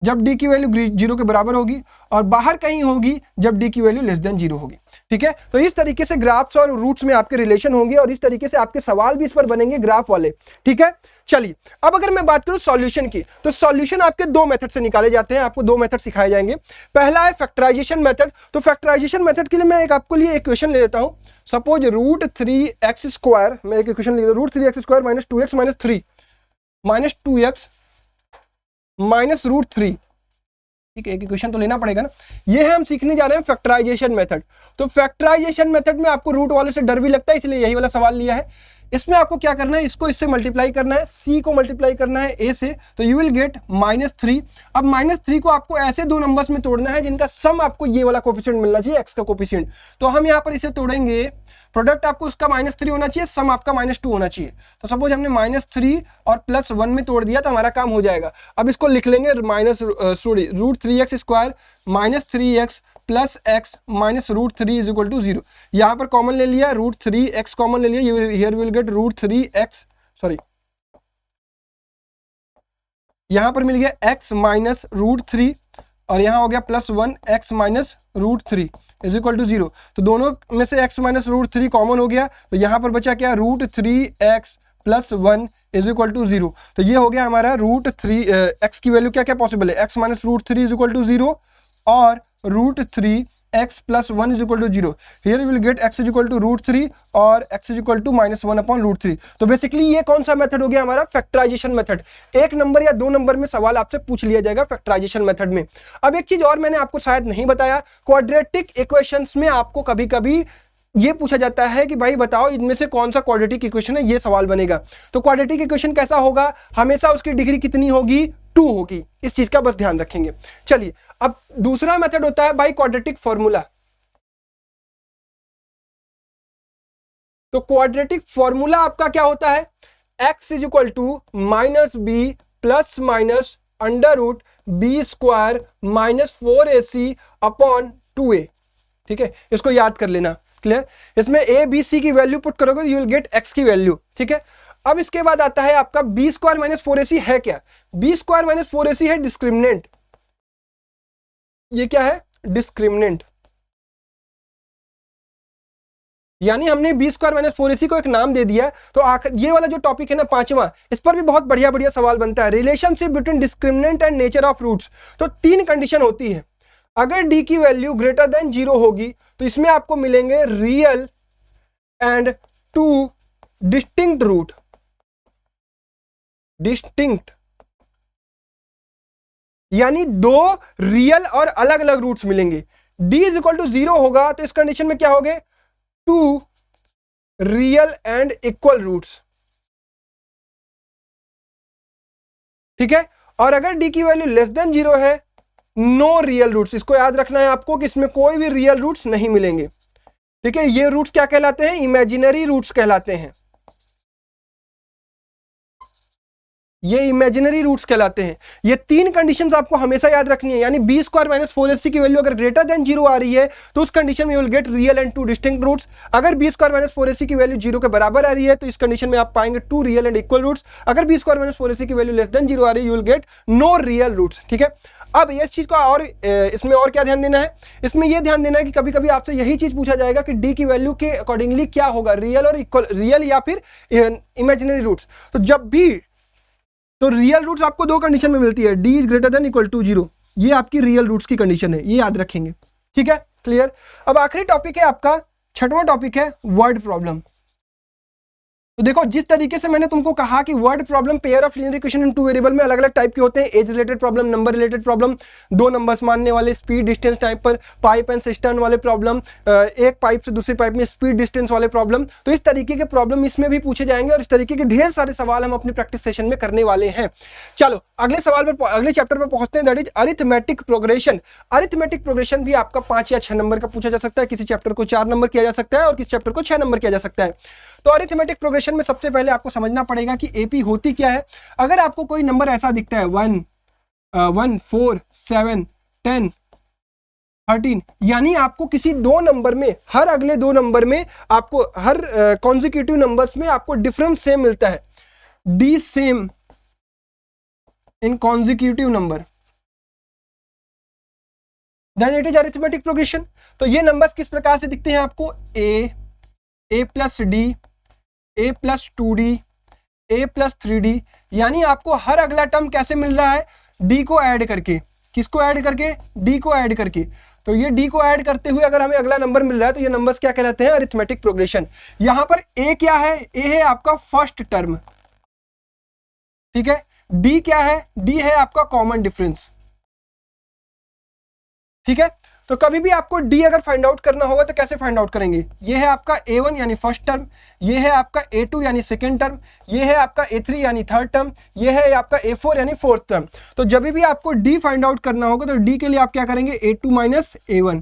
जब d की वैल्यू 0 के बराबर होगी, और बाहर कहीं होगी जब d की वैल्यू लेस देन 0 होगी। ठीक है, तो इस तरीके से ग्राफ्स और रूट्स में आपके रिलेशन होंगे और इस तरीके से आपके सवाल भी इस पर बनेंगे, ग्राफ वाले। ठीक है, चलिए अब अगर मैं बात करूं सॉल्यूशन की, तो सॉल्यूशन आपके 2 मेथड से निकाले जाते हैं। आपको 2 मेथड सिखाए जाएंगे। पहला है फैक्टराइजेशन मेथड। तो फैक्टराइजेशन मेथड के लिए मैं एक आपको लिए इक्वेशन ले लेता हूं। सपोज √3x², मैं एक इक्वेशन ले लेता हूं, √3x² - 2x - 3 -2x -√3। ठीक है, एक इक्वेशन तो लेना पड़ेगा ना। ये है हम सीखने जा रहे हैं फैक्टराइजेशन मेथड। तो फैक्टराइजेशन मेथड में आपको रूट वाले से डर भी लगता है, इसलिए यही वाला सवाल लिया है। इसमें आपको क्या करना है, इसको इससे मल्टीप्लाई करना है, c को मल्टीप्लाई करना है a से, तो यू विल गेट -3। अब -3 को आपको ऐसे 2 नंबर्स में तोड़ना है जिनका सम आपको ये वाला कोफिशिएंट मिलना चाहिए, x का कोफिशिएंट। तो हम यहाँ पर इसे तोड़ेंगे, प्रोडक्ट आपको उसका -3 होना चाहिए, सम आपका -2 होना चाहिए। तो सपोज हमने -3 और +1 में तोड़ दिया तो हमारा काम हो जाएगा। अब इसको लिख लेंगे √3x² - 3x + x -√3 = 0। यहाँ पर कॉमन ले लिया, √3x कॉमन ले लिया, here will get √3x, sorry यहाँ पर मिल गया x -√3 और यहाँ हो गया +1 x -√3 = 0। तो दोनों में से x -√3 कॉमन हो गया, तो यहाँ पर बचा क्या, √3x + 1 = 0। तो ये हो गया हमारा x की वैल्यू क्या क्या पॉसिबल है, x -√3 = 0 और √3 x plus 1 is equal to 0. Here you will get x is equal to √3 और x is equal to -1 upon √3. तो बेसिकली ये कौन सा मेथड हो गया हमारा? Factorisation method. एक नंबर या दो नंबर में सवाल आपसे पूछ लिया जाएगा फैक्टराइजेशन मेथड में। अब एक चीज और मैंने आपको शायद नहीं बताया, क्वाड्रेटिक इक्वेशंस में आपको कभी कभी ये पूछा जाता है कि भाई बताओ इनमें से कौन सा क्वाड्रेटिक इक्वेशन है, ये सवाल बनेगा। तो क्वाड्रेटिक इक्वेशन कैसा होगा? हमेशा उसकी डिग्री कितनी होगी? 2 होगी। इस चीज का बस ध्यान रखेंगे। चलिए, अब दूसरा मेथड होता है बाई क्वाड्रेटिक फॉर्मूला। तो क्वाड्रेटिक फॉर्मूला आपका क्या होता है? x is equal to -b plus minus √b² -4ac upon 2a। ठीक है, इसको याद कर लेना। क्लियर? इसमें a b c की वैल्यू पुट करोगे यू विल गेट x की वैल्यू। ठीक है, अब इसके बाद आता है आपका b² -4ac है क्या? b² -4ac है डिस्क्रिमिनेंट। ये क्या है? डिस्क्रिमिनेंट। यानी हमने b² -4ac को एक नाम दे दिया। तो आखिर ये वाला जो टॉपिक है ना, 5वां, इस पर भी बहुत बढ़िया बढ़िया सवाल बनता है। Relationship between discriminant and nature of roots. तो 3 कंडीशन होती है। अगर d की वैल्यू ग्रेटर देन 0 होगी तो इसमें आपको मिलेंगे real and 2 distinct root. Distinct यानी 2 रियल और अलग अलग रूट्स मिलेंगे। d इज इक्वल टू 0 होगा तो इस कंडीशन में क्या होगे? 2 रियल एंड इक्वल रूट्स। ठीक है, और अगर d की वैल्यू लेस देन 0 है, नो रियल रूट्स। इसको याद रखना है आपको कि इसमें कोई भी रियल रूट्स नहीं मिलेंगे। ठीक है, ये रूट्स क्या कहलाते हैं? इमेजिनरी रूट्स कहलाते हैं। ये इमेजिनरी रूट्स कहलाते हैं। ये 3 कंडीशंस आपको हमेशा याद रखनी है। यानी b² -4ac की वैल्यू अगर ग्रेटर देन 0 आ रही है तो उस कंडीशन में you will get real and 2 distinct roots. अगर b² -4ac की वैल्यू 0 के बराबर आ रही है तो इस कंडीशन में आप पाएंगे 2 रियल एंड इक्वल रूट्स। अगर b² -4ac की वैल्यू लेस देन 0 आ रही है you will get no real roots. ठीक है, अब इस चीज को और इसमें और क्या ध्यान देना है? इसमें यह ध्यान देना है कि कभी कभी आपसे यही चीज पूछा जाएगा कि d की वैल्यू के अकॉर्डिंगली क्या होगा, रियल और इक्वल, रियल या फिर इमेजिनरी रूट्स। तो जब भी तो रियल रूट्स आपको 2 कंडीशन में मिलती है, d is greater than equal to 0। ये आपकी रियल रूट्स की कंडीशन है, ये याद रखेंगे। ठीक है, क्लियर? अब आखिरी टॉपिक है आपका 6वां टॉपिक है वर्ड प्रॉब्लम। तो देखो, जिस तरीके से मैंने तुमको कहा कि word problem pair of linear equation in 2 variable में अलग अलग टाइप के होते हैं। Age related problem, number related problem, 2 numbers मानने वाले, स्पीड डिस्टेंस टाइप पर, पाइप एंड सिस्टर्न वाले प्रॉब्लम, एक पाइप से दूसरी पाइप में स्पीड डिस्टेंस वाले प्रॉब्लम। तो इस तरीके के प्रॉब्लम इसमें भी पूछे जाएंगे और इस तरीके के ढेर सारे सवाल हम अपने प्रैक्टिस सेशन में करने वाले हैं। चलो अगले सवाल पर, अगले चैप्टर पर पहुंचते हैं, that is arithmetic progression. Arithmetic progression भी आपका 5 या 6 नंबर का पूछा जा सकता है। किसी चैप्टर को 4 नंबर किया जा सकता है और किसी चैप्टर को 6 नंबर किया जा सकता है। तो अरिथमेटिक प्रोग्रेशन में सबसे पहले आपको समझना पड़ेगा कि एपी होती क्या है। अगर आपको कोई नंबर ऐसा दिखता है 1, 4, 7, 10, 13, यानी आपको किसी 2 नंबर में, हर अगले 2 नंबर में आपको हर कॉन्जिक्यूटिव नंबर्स में आपको डिफरेंस सेम मिलता है, d same in consecutive number, then it is arithmetic progression. तो ये नंबर्स किस प्रकार से दिखते हैं आपको? a plus D, a plus 2d, a plus 3d, यानी आपको हर अगला टर्म कैसे मिल रहा है? d को ऐड करके। किसको ऐड करके? d को ऐड करके। तो ये d को ऐड करते हुए अगर हमें अगला नंबर मिल रहा है तो ये नंबर्स क्या कहलाते हैं? Arithmetic progression. यहां पर a क्या है? a है आपका फर्स्ट टर्म। ठीक है, d क्या है? d है आपका कॉमन डिफरेंस। ठीक है, तो कभी भी आपको d अगर फाइंड आउट करना होगा तो कैसे फाइंड आउट करेंगे? ये है आपका a1 यानी फर्स्ट टर्म, ये है आपका a2 यानी सेकंड टर्म, ये है आपका a3 यानी थर्ड टर्म, ये है आपका a4 यानी फोर्थ टर्म। तो जब भी आपको d फाइंड आउट करना होगा तो d के लिए आप क्या करेंगे? a2 minus a1।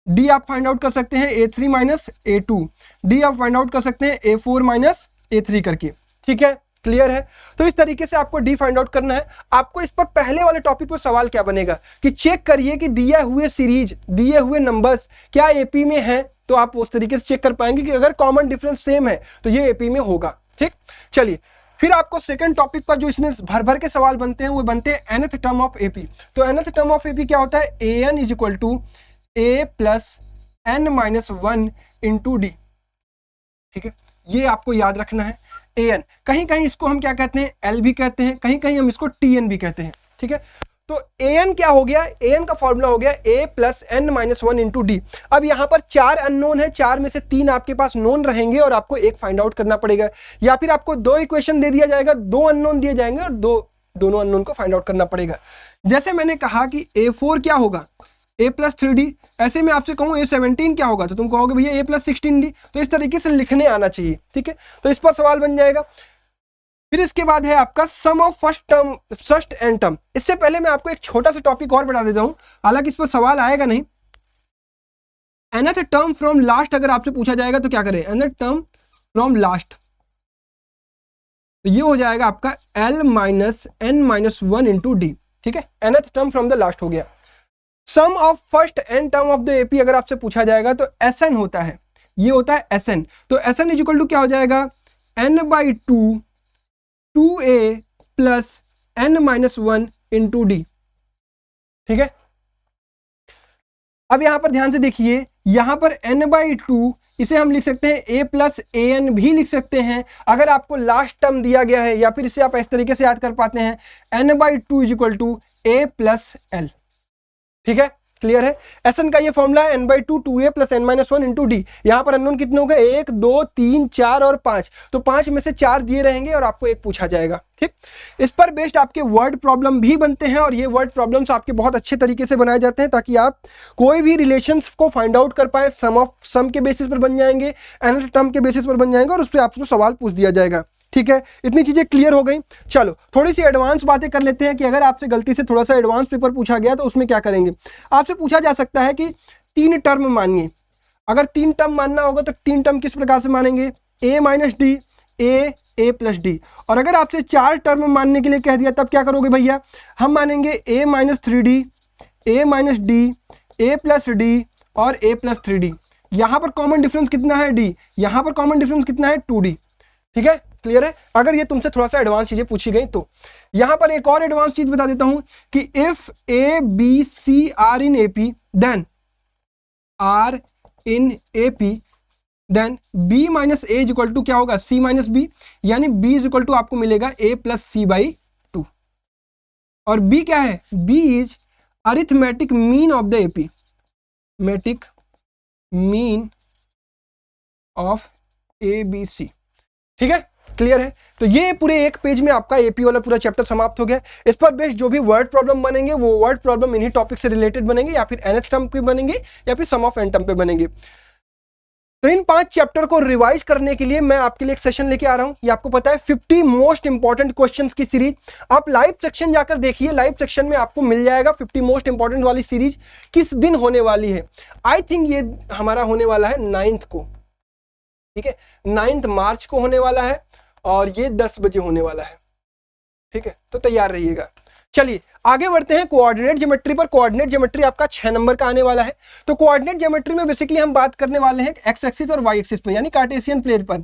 d आप फाइंड आउट कर सकते हैं a3 माइनस a2, d आप फाइंड आउट कर सकते हैं a4 माइनस a3 करके। ठीक है, क्लियर है? तो इस तरीके से आपको डी फाइंड आउट करना है। आपको इस पर पहले वाले टॉपिक पर सवाल क्या बनेगा कि चेक करिए कि दिए हुए सीरीज, दिए हुए नंबर्स क्या एपी में है। तो आप उस तरीके से चेक कर पाएंगे कि अगर कॉमन डिफरेंस सेम है तो ये एपी में होगा। ठीक, चलिए फिर आपको सेकंड टॉपिक पर जो इसमें भर भर के सवाल बनते हैं वो बनते हैं nth टर्म ऑफ एपी। तो nth टर्म ऑफ एपी क्या होता है? an is equal to a plus n minus 1 into D. ठीक है, ये आपको याद रखना है। an कहीं कहीं इसको हम क्या कहते हैं? l भी कहते हैं, कहीं कहीं हम इसको tn भी कहते हैं। ठीक है, तो an क्या हो गया, an का फॉर्मूला हो गया a plus n minus 1 into D. अब यहां पर 4 अननोन है, 4 में से 3 आपके पास नोन रहेंगे और आपको एक फाइंड आउट करना पड़ेगा, या फिर आपको 2 इक्वेशन दे दिया जाएगा, 2 अननोन दिए जाएंगे और दोनों अननोन को फाइंड आउट करना पड़ेगा। जैसे मैंने कहा कि a4 क्या होगा, a प्लस 3d, ऐसे में आपसे कहूँ a17 क्या होगा तो तुम कहोगे भैया a प्लस 16d। तो इस तरीके से लिखने आना चाहिए, ठीक है। तो इस पर सवाल बन जाएगा। फिर इसके बाद है आपका सम ऑफ फर्स्ट एंड टर्म। इससे पहले मैं आपको एक छोटा सा टॉपिक और बता देता हूं, हालांकि इस पर सवाल आएगा नहीं। nth टर्म फ्रॉम लास्ट अगर आपसे पूछा जाएगा तो क्या करें, nth टर्म फ्रॉम लास्ट, तो ये हो जाएगा आपका l minus n minus 1 into D, ठीक है। nth term from the last हो गया। Sum of first and term of the AP अगर आपसे पूछा जाएगा तो Sn होता है, ये होता है Sn। तो Sn इज इक्वल टू क्या हो जाएगा, n/2 2a plus n minus 1 into D, ठीक है। अब यहां पर ध्यान से देखिए, यहां पर n/2 इसे हम लिख सकते हैं a प्लस an भी लिख सकते हैं अगर आपको लास्ट टर्म दिया गया है, या फिर इसे आप इस तरीके से याद कर पाते हैं n/2 is equal to a plus l, ठीक है। क्लियर है। Sn का ये फॉर्मूला है n/2 2a plus n minus 1 into D. यहां पर अननोन कितने हो गए, 1 2 3 4 और 5, तो 5 में से 4 दिए रहेंगे और आपको एक पूछा जाएगा, ठीक। इस पर बेस्ड आपके वर्ड प्रॉब्लम भी बनते हैं और ये वर्ड प्रॉब्लम्स आपके बहुत अच्छे तरीके से बनाए जाते हैं ताकि आप कोई भी रिलेशंस को फाइंड आउट कर पाए। सम के बेसिस पर बन जाएंगे, nth टर्म के बेसिस पर बन जाएंगे और उस पर आपको सवाल पूछ दिया जाएगा, ठीक है। इतनी चीजें क्लियर हो गई। चलो थोड़ी सी एडवांस बातें कर लेते हैं कि अगर आपसे गलती से थोड़ा सा एडवांस पेपर पूछा गया तो उसमें क्या करेंगे। आपसे पूछा जा सकता है कि 3 टर्म मानिए, अगर 3 टर्म मानना होगा तो 3 टर्म किस प्रकार से मानेंगे, a minus D, a plus D. और अगर आपसे 4 टर्म मानने के लिए कह दिया तब क्या करोगे भैया, हम मानेंगे a minus 3d, a minus D, a plus D और a प्लस 3d। यहां पर कॉमन डिफरेंस कितना है d, यहां पर कॉमन डिफरेंस कितना है 2d, ठीक है। क्लियर है। अगर ये तुमसे थोड़ा सा एडवांस चीजें पूछी गई तो यहां पर एक और एडवांस चीज बता देता हूं कि if a b c are in AP then are in AP then b minus a is equal to क्या होगा, c माइनस b, यानी b इज इक्वल टू आपको मिलेगा a प्लस c/2। और b क्या है, b is arithmetic mean of the AP, मैटिक mean of ABC, ठीक है। क्लियर है। तो ये पूरे एक पेज में आपका एपी वाला पूरा चैप्टर समाप्त हो गया। इस पर बेस्ड जो भी वर्ड प्रॉब्लम बनेंगे वो वर्ड प्रॉब्लम इन्हीं टॉपिक से रिलेटेड बनेंगे, या फिर nth टर्म पे बनेंगे या फिर सम ऑफ n टर्म पे बनेंगे। तो इन 5 चैप्टर को रिवाइज करने के लिए मैं आपके लिए एक सेशन लेके आ रहा हूं। ये आपको पता है 50 मोस्ट इंपॉर्टेंट क्वेश्चंस की सीरीज। आप लाइव सेक्शन जाकर देखिए, लाइव सेक्शन में आपको मिल जाएगा 50 मोस्ट इंपॉर्टेंट वाली सीरीज किस दिन होने वाली है। आई थिंक ये हमारा होने वाला है 9th को, ठीक है, 9 मार्च को होने वाला है और ये 10 बजे होने वाला है, ठीक है। तो तैयार रहिएगा। चलिए आगे बढ़ते हैं कोऑर्डिनेट ज्योमेट्री पर। कोऑर्डिनेट ज्योमेट्री आपका 6 नंबर का आने वाला है। तो कोऑर्डिनेट ज्योमेट्री में बेसिकली हम बात करने वाले हैं एक्स एक्सिस और वाई एक्सिस पर, यानी कार्टेशियन प्लेन पर,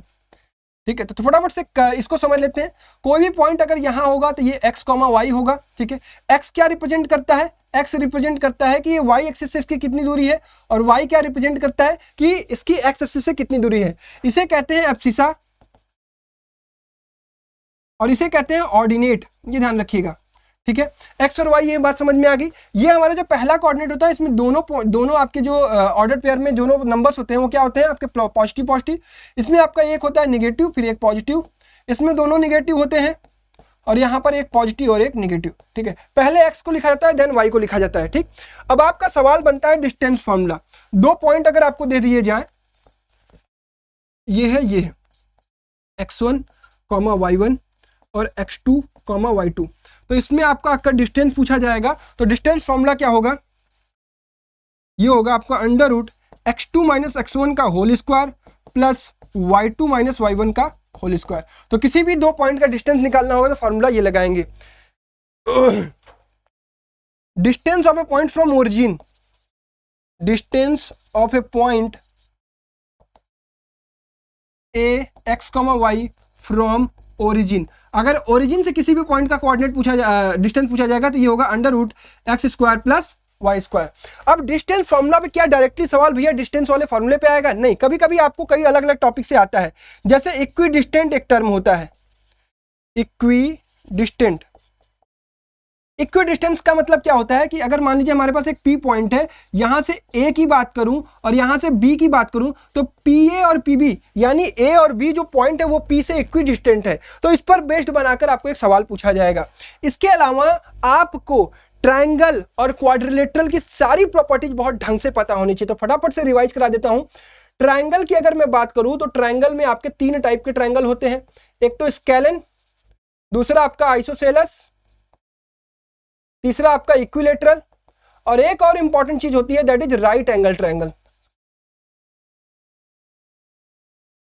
ठीक है। तो फटाफट से इसको समझ लेते हैं। कोई भी पॉइंट अगर यहां होगा तो ये x, y होगा, ठीक है। x क्या रिप्रेजेंट करता है, x रिप्रेजेंट करता है कि ये y एक्सिस से इसकी कितनी दूरी है, और y क्या रिप्रेजेंट करता है कि इसकी x एक्सिस से कितनी दूरी है। इसे कहते हैं एब्सिसा और इसे कहते हैं ऑर्डिनेट, ये ध्यान रखिएगा, ठीक है। एक्स और वाई, ये बात समझ में आ गई। ये हमारा जो पहला कोऑर्डिनेट होता है, इसमें दोनों आपके जो ऑर्डर पेयर में दोनों नंबर्स होते हैं वो क्या होते हैं आपके पॉजिटिव। इसमें आपका एक होता है नेगेटिव फिर एक पॉजिटिव, इसमें दोनों नेगेटिव होते हैं और यहाँ पर एक पॉजिटिव और एक नेगेटिव, ठीक है। पहले एक्स को लिखा जाता है देन वाई को लिखा जाता है, ठीक। अब आपका सवाल बनता है डिस्टेंस फॉर्मूला। 2 पॉइंट अगर आपको दे दिए जाए, ये है x1, y1 और x2, y2, तो इसमें आपका डिस्टेंस पूछा जाएगा। तो डिस्टेंस फॉर्मूला क्या होगा, ये होगा आपका under root x2 minus x1 का whole square plus y2 minus y1 का होल स्क्वायर। तो किसी भी 2 पॉइंट का डिस्टेंस निकालना होगा तो फॉर्मूला ये लगाएंगे। Distance of A point from origin, distance of A point A x y from origin. अगर ओरिजिन से किसी भी पॉइंट का कोऑर्डिनेट डिस्टेंस पूछा जाएगा तो ये होगा under root x square plus y square. अब डिस्टेंस फॉर्मूला पे क्या डायरेक्टली सवाल भैया डिस्टेंस वाले फॉर्मूले पे आएगा, नहीं, कभी कभी आपको कई अलग अलग टॉपिक से आता है। जैसे इक्वी डिस्टेंट एक टर्म होता है, इक्वी डिस्टेंट, इक्वी डिस्टेंस का मतलब क्या होता है कि अगर मान लीजिए हमारे पास एक पी पॉइंट है, यहां से ए की बात करूं और यहां से बी की बात करूं, तो पी ए और पी बी यानी ए और बी जो पॉइंट है वो पी से इक्वी डिस्टेंट है। तो इस पर बेस्ड बनाकर आपको एक सवाल पूछा जाएगा। इसके अलावा आपको ट्रायंगल और क्वाड्रिलेटरल की सारी प्रॉपर्टीज बहुत ढंग से पता होनी चाहिए। तो फटाफट से रिवाइज करा देता हूं। ट्रायंगल की अगर मैं बात करूं तो ट्रायंगल में आपके 3 टाइप के ट्रायंगल होते हैं। एक तो स्केलन, दूसरा आपका आइसोसेलस, तीसरा आपका इक्विलेटरल, और एक और इंपॉर्टेंट चीज होती है that is right angle triangle.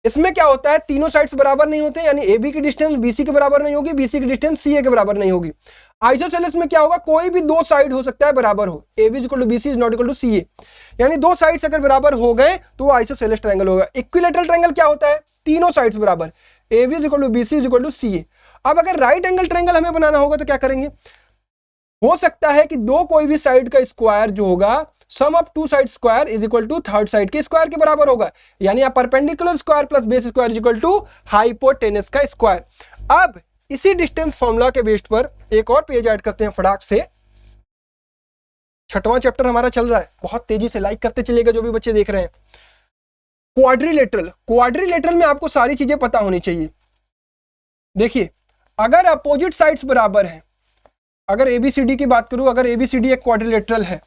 इसमें क्या होता है, तीनों साइड्स बराबर नहीं होते, यानी ए बी की डिस्टेंस बीसी के बराबर नहीं होगी, बीसी की डिस्टेंस सी ए के बराबर नहीं होगी। आइसोसेलस में क्या होगा, कोई भी 2 साइड हो सकता है बराबर हो, A B equal to B C is not equal to C A, यानी 2 साइड्स अगर बराबर हो गए तो आइसोसेलस ट्रायंगल होगा। इक्विलेटरल ट्रायंगल क्या होता है, तीनों साइड्स बराबर, A B equal to B C is equal to C A. अब अगर राइट एंगल ट्रायंगल हमें बनाना होगा तो क्या करेंगे, हो सकता है कि दो कोई भी साइड का स्क्वायर जो होगा, sum of 2 side square is equal to third side के स्क्वायर के बराबर होगा, यानी आप perpendicular square plus base square is equal to hypotenuse का स्क्वायर। अब इसी डिस्टेंस फॉर्मूला के बेस पर एक और पेज ऐड करते हैं फटाक से। 6वां चैप्टर हमारा चल रहा है, बहुत तेजी से लाइक करते चलिएगा जो भी बच्चे देख रहे हैं। क्वाड्रिलेटरल, क्वाड्रिलेटरल में आपको सारी चीजें पता होनी चाहिए। देखिए, अगर अपोजिट साइड्स बराबर हैं, अगर एबीसीडी की बात करूं, अगर एबीसीडी एक क्वाड्रिलेटरल है,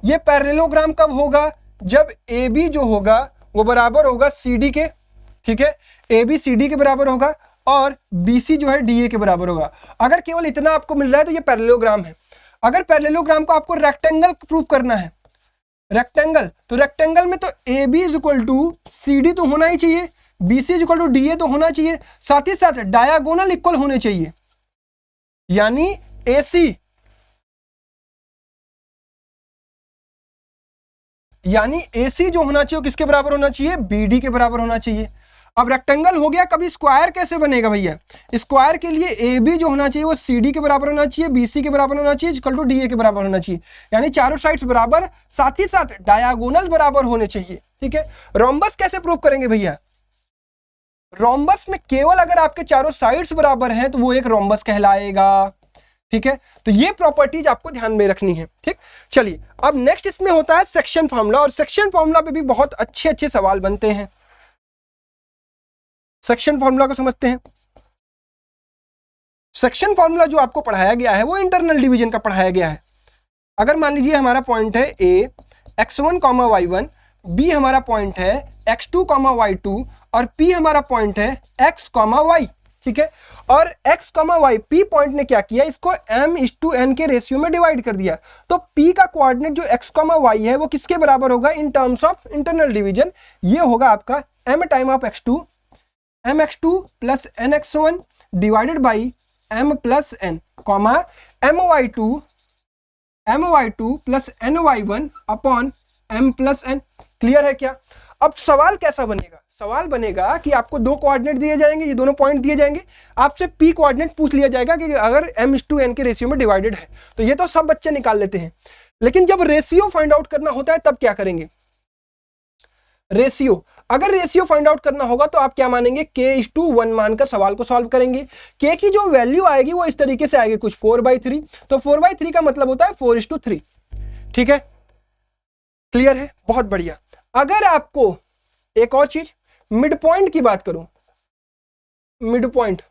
ये पैरेललोग्राम कब होगा, जब AB जो होगा वो बराबर होगा CD के, ठीक है, AB CD के बराबर होगा और BC जो है DA के बराबर होगा। अगर केवल इतना आपको मिल रहा है तो ये पैरेललोग्राम है। अगर पैरेललोग्राम को आपको रेक्टेंगल प्रूव करना है, रेक्टेंगल, तो रेक्टेंगल में तो AB is equal to CD तो होना ही चाहिए, BC is equal to DA तो होना चाहिए, साथ ही साथ डायगोनल इक्वल होने चाहिए, यानी AC, यानी AC जो होना चाहिए किसके बराबर होना चाहिए, BD के बराबर होना चाहिए। अब रेक्टेंगल हो गया, कभी स्क्वायर कैसे बनेगा भैया, स्क्वायर के लिए AB जो होना चाहिए वो CD के बराबर होना चाहिए, BC के बराबर होना चाहिए, इक्वल टू DA के बराबर होना चाहिए, यानी चारों साइड्स बराबर, साथ ही साथ डायगोनल बराबर होने चाहिए, ठीक है। रोम्बस कैसे प्रूव करेंगे भैया, रोम्बस में केवल अगर आपके चारों साइड्स बराबर हैं तो वो एक रोम्बस कहलाएगा, ठीक है। तो ये प्रॉपर्टीज आपको ध्यान में रखनी है, ठीक। चलिए, अब नेक्स्ट इसमें होता है सेक्शन फार्मूला, और सेक्शन फार्मूला पे भी बहुत अच्छे अच्छे सवाल बनते हैं। सेक्शन फार्मूला को समझते हैं। सेक्शन फार्मूला जो आपको पढ़ाया गया है वो इंटरनल डिवीजन का पढ़ाया गया है। अगर मान लीजिए हमारा पॉइंट है A x1, y1, B हमारा पॉइंट है x2, y2 और P हमारा पॉइंट है x, y, ठीक है। और x, y, P पॉइंट ने क्या किया, इसको m/n के रेशियो में डिवाइड कर दिया। तो P का कोऑर्डिनेट जो x, y है वो किसके बराबर होगा in terms of internal division, ये होगा आपका m time of x2, mx2 plus nx1 divided by m plus n, comma my2 plus ny1 upon m plus n। Clear है क्या। अब सवाल कैसा बनेगा, सवाल बनेगा कि आपको 2 कोऑर्डिनेट दिए जाएंगे, ये दोनों पॉइंट दिए जाएंगे, आपसे P कोऑर्डिनेट पूछ लिया जाएगा कि अगर m/n के रेशियो में डिवाइडेड है, तो ये तो सब बच्चे निकाल लेते हैं, लेकिन जब रेशियो फाइंड आउट करना होता है तब क्या करेंगे, रेशियो, अगर रेशियो फाइंड आउट करना होगा तो आप क्या मानेंगे, k/1 मानकर सवाल को सॉल्व करेंगे। k की जो वैल्यू आएगी वो इस तरीके से आएगी, कुछ 4/3, तो 4/3 का मतलब होता है 4:3, ठीक है। क्लियर है, बहुत बढ़िया। अगर आपको एक और चीज, मिड पॉइंट की बात करूं, मिड पॉइंट,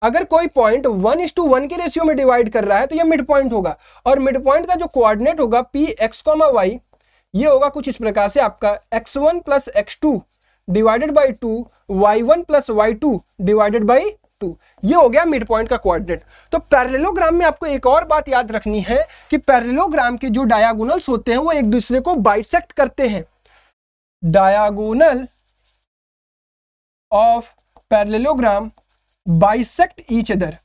अगर कोई पॉइंट 1:1 के रेशियो में डिवाइड कर रहा है तो यह मिड पॉइंट होगा, और मिड पॉइंट का जो कोऑर्डिनेट होगा P x, y, ये होगा कुछ इस प्रकार से आपका x1 plus x2 divided by 2, y1 plus y2 divided by 2, ये हो गया मिड पॉइंट का कोऑर्डिनेट। तो पैरेललोग्राम में आपको एक और बात याद रखनी है कि पैरेललोग्राम के जो डायगोनल्स होते हैं वो एक दूसरे को बाइसेक्ट करते हैं। Diagonal of parallelogram bisect each other,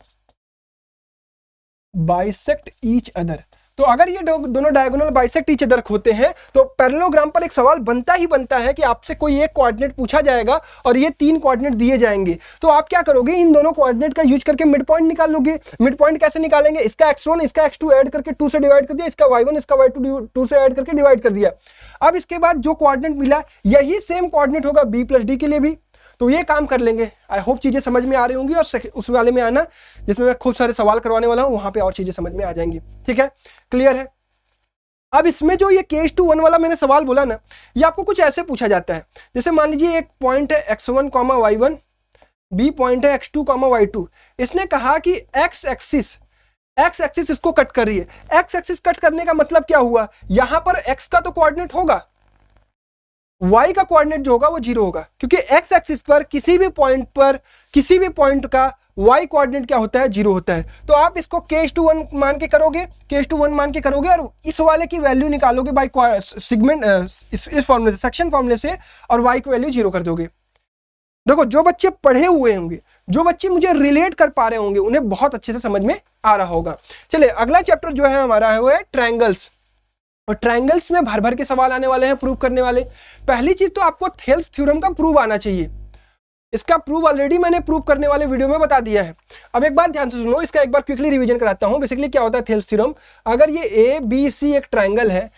bisect each other. तो अगर ये दोनों डायगोनल बाइसेक्ट ईच अदर होते हैं तो पैरेललोग्राम पर एक सवाल बनता ही बनता है कि आपसे कोई एक कोऑर्डिनेट पूछा जाएगा और ये 3 कोऑर्डिनेट दिए जाएंगे, तो आप क्या करोगे, इन दोनों कोऑर्डिनेट का यूज करके मिड पॉइंट निकाल लोगे। मिड पॉइंट कैसे निकालेंगे, इसका x1 इसका x2 ऐड करके 2 से डिवाइड कर दिया, इसका y1 इसका y2 2 से ऐड करके डिवाइड कर दिया। अब इसके बाद जो कोऑर्डिनेट मिला यही सेम कोऑर्डिनेट होगा b प्लस d के लिए भी, तो ये काम कर लेंगे। आई होप चीजें समझ में आ रही होंगी, और उस वाले में आना जिसमें मैं खूब सारे सवाल करवाने वाला हूँ, वहां पे और चीजें समझ में आ जाएंगी। ठीक है, क्लियर है। अब इसमें जो ये K/1 वाला मैंने सवाल बोला ना, ये आपको कुछ ऐसे पूछा जाता है, जैसे मान लीजिए एक पॉइंट है x1, y1, बी पॉइंट है x2, y2। इसने कहा कि x एक्सिस इसको कट कर रही है। x एक्सिस कट करने का मतलब क्या हुआ, यहां पर x का तो कोऑर्डिनेट होगा, y का कोऑर्डिनेट जो होगा वो 0 होगा, क्योंकि x एक्सिस पर किसी भी पॉइंट का y कोऑर्डिनेट क्या होता है, 0 होता है। तो आप इसको K/1 मान के करोगे, और इस वाले की वैल्यू निकालोगे बाय सेगमेंट इस फॉर्मूले से, सेक्शन फॉर्मूले से, और y की वैल्यू 0 कर दोगे। देखो, जो बच्चे पढ़े हुए होंगे, जो बच्चे मुझे रिलेट कर पा रहे होंगे, उन्हें बहुत अच्छे से समझ में आ रहा होगा। चलिए, अगला चैप्टर जो है हमारा है वो है ट्रायंगल्स, और ट्रायंगल्स में भर भर के सवाल आने वाले हैं प्रूव करने वाले। पहली चीज तो आपको थेल्स थ्योरम का प्रूव आना चाहिए। इसका प्रूव ऑलरेडी मैंने प्रूव करने वाले वीडियो में बता दिया है। अब एक बात ध्यान से सुनो, इसका एक बार क्विकली रिवीजन कराता हूं। बेसिकली क्या होता है थेल्स थ्योरम, अगर ये ए बी सी एक ट्रायंगल है,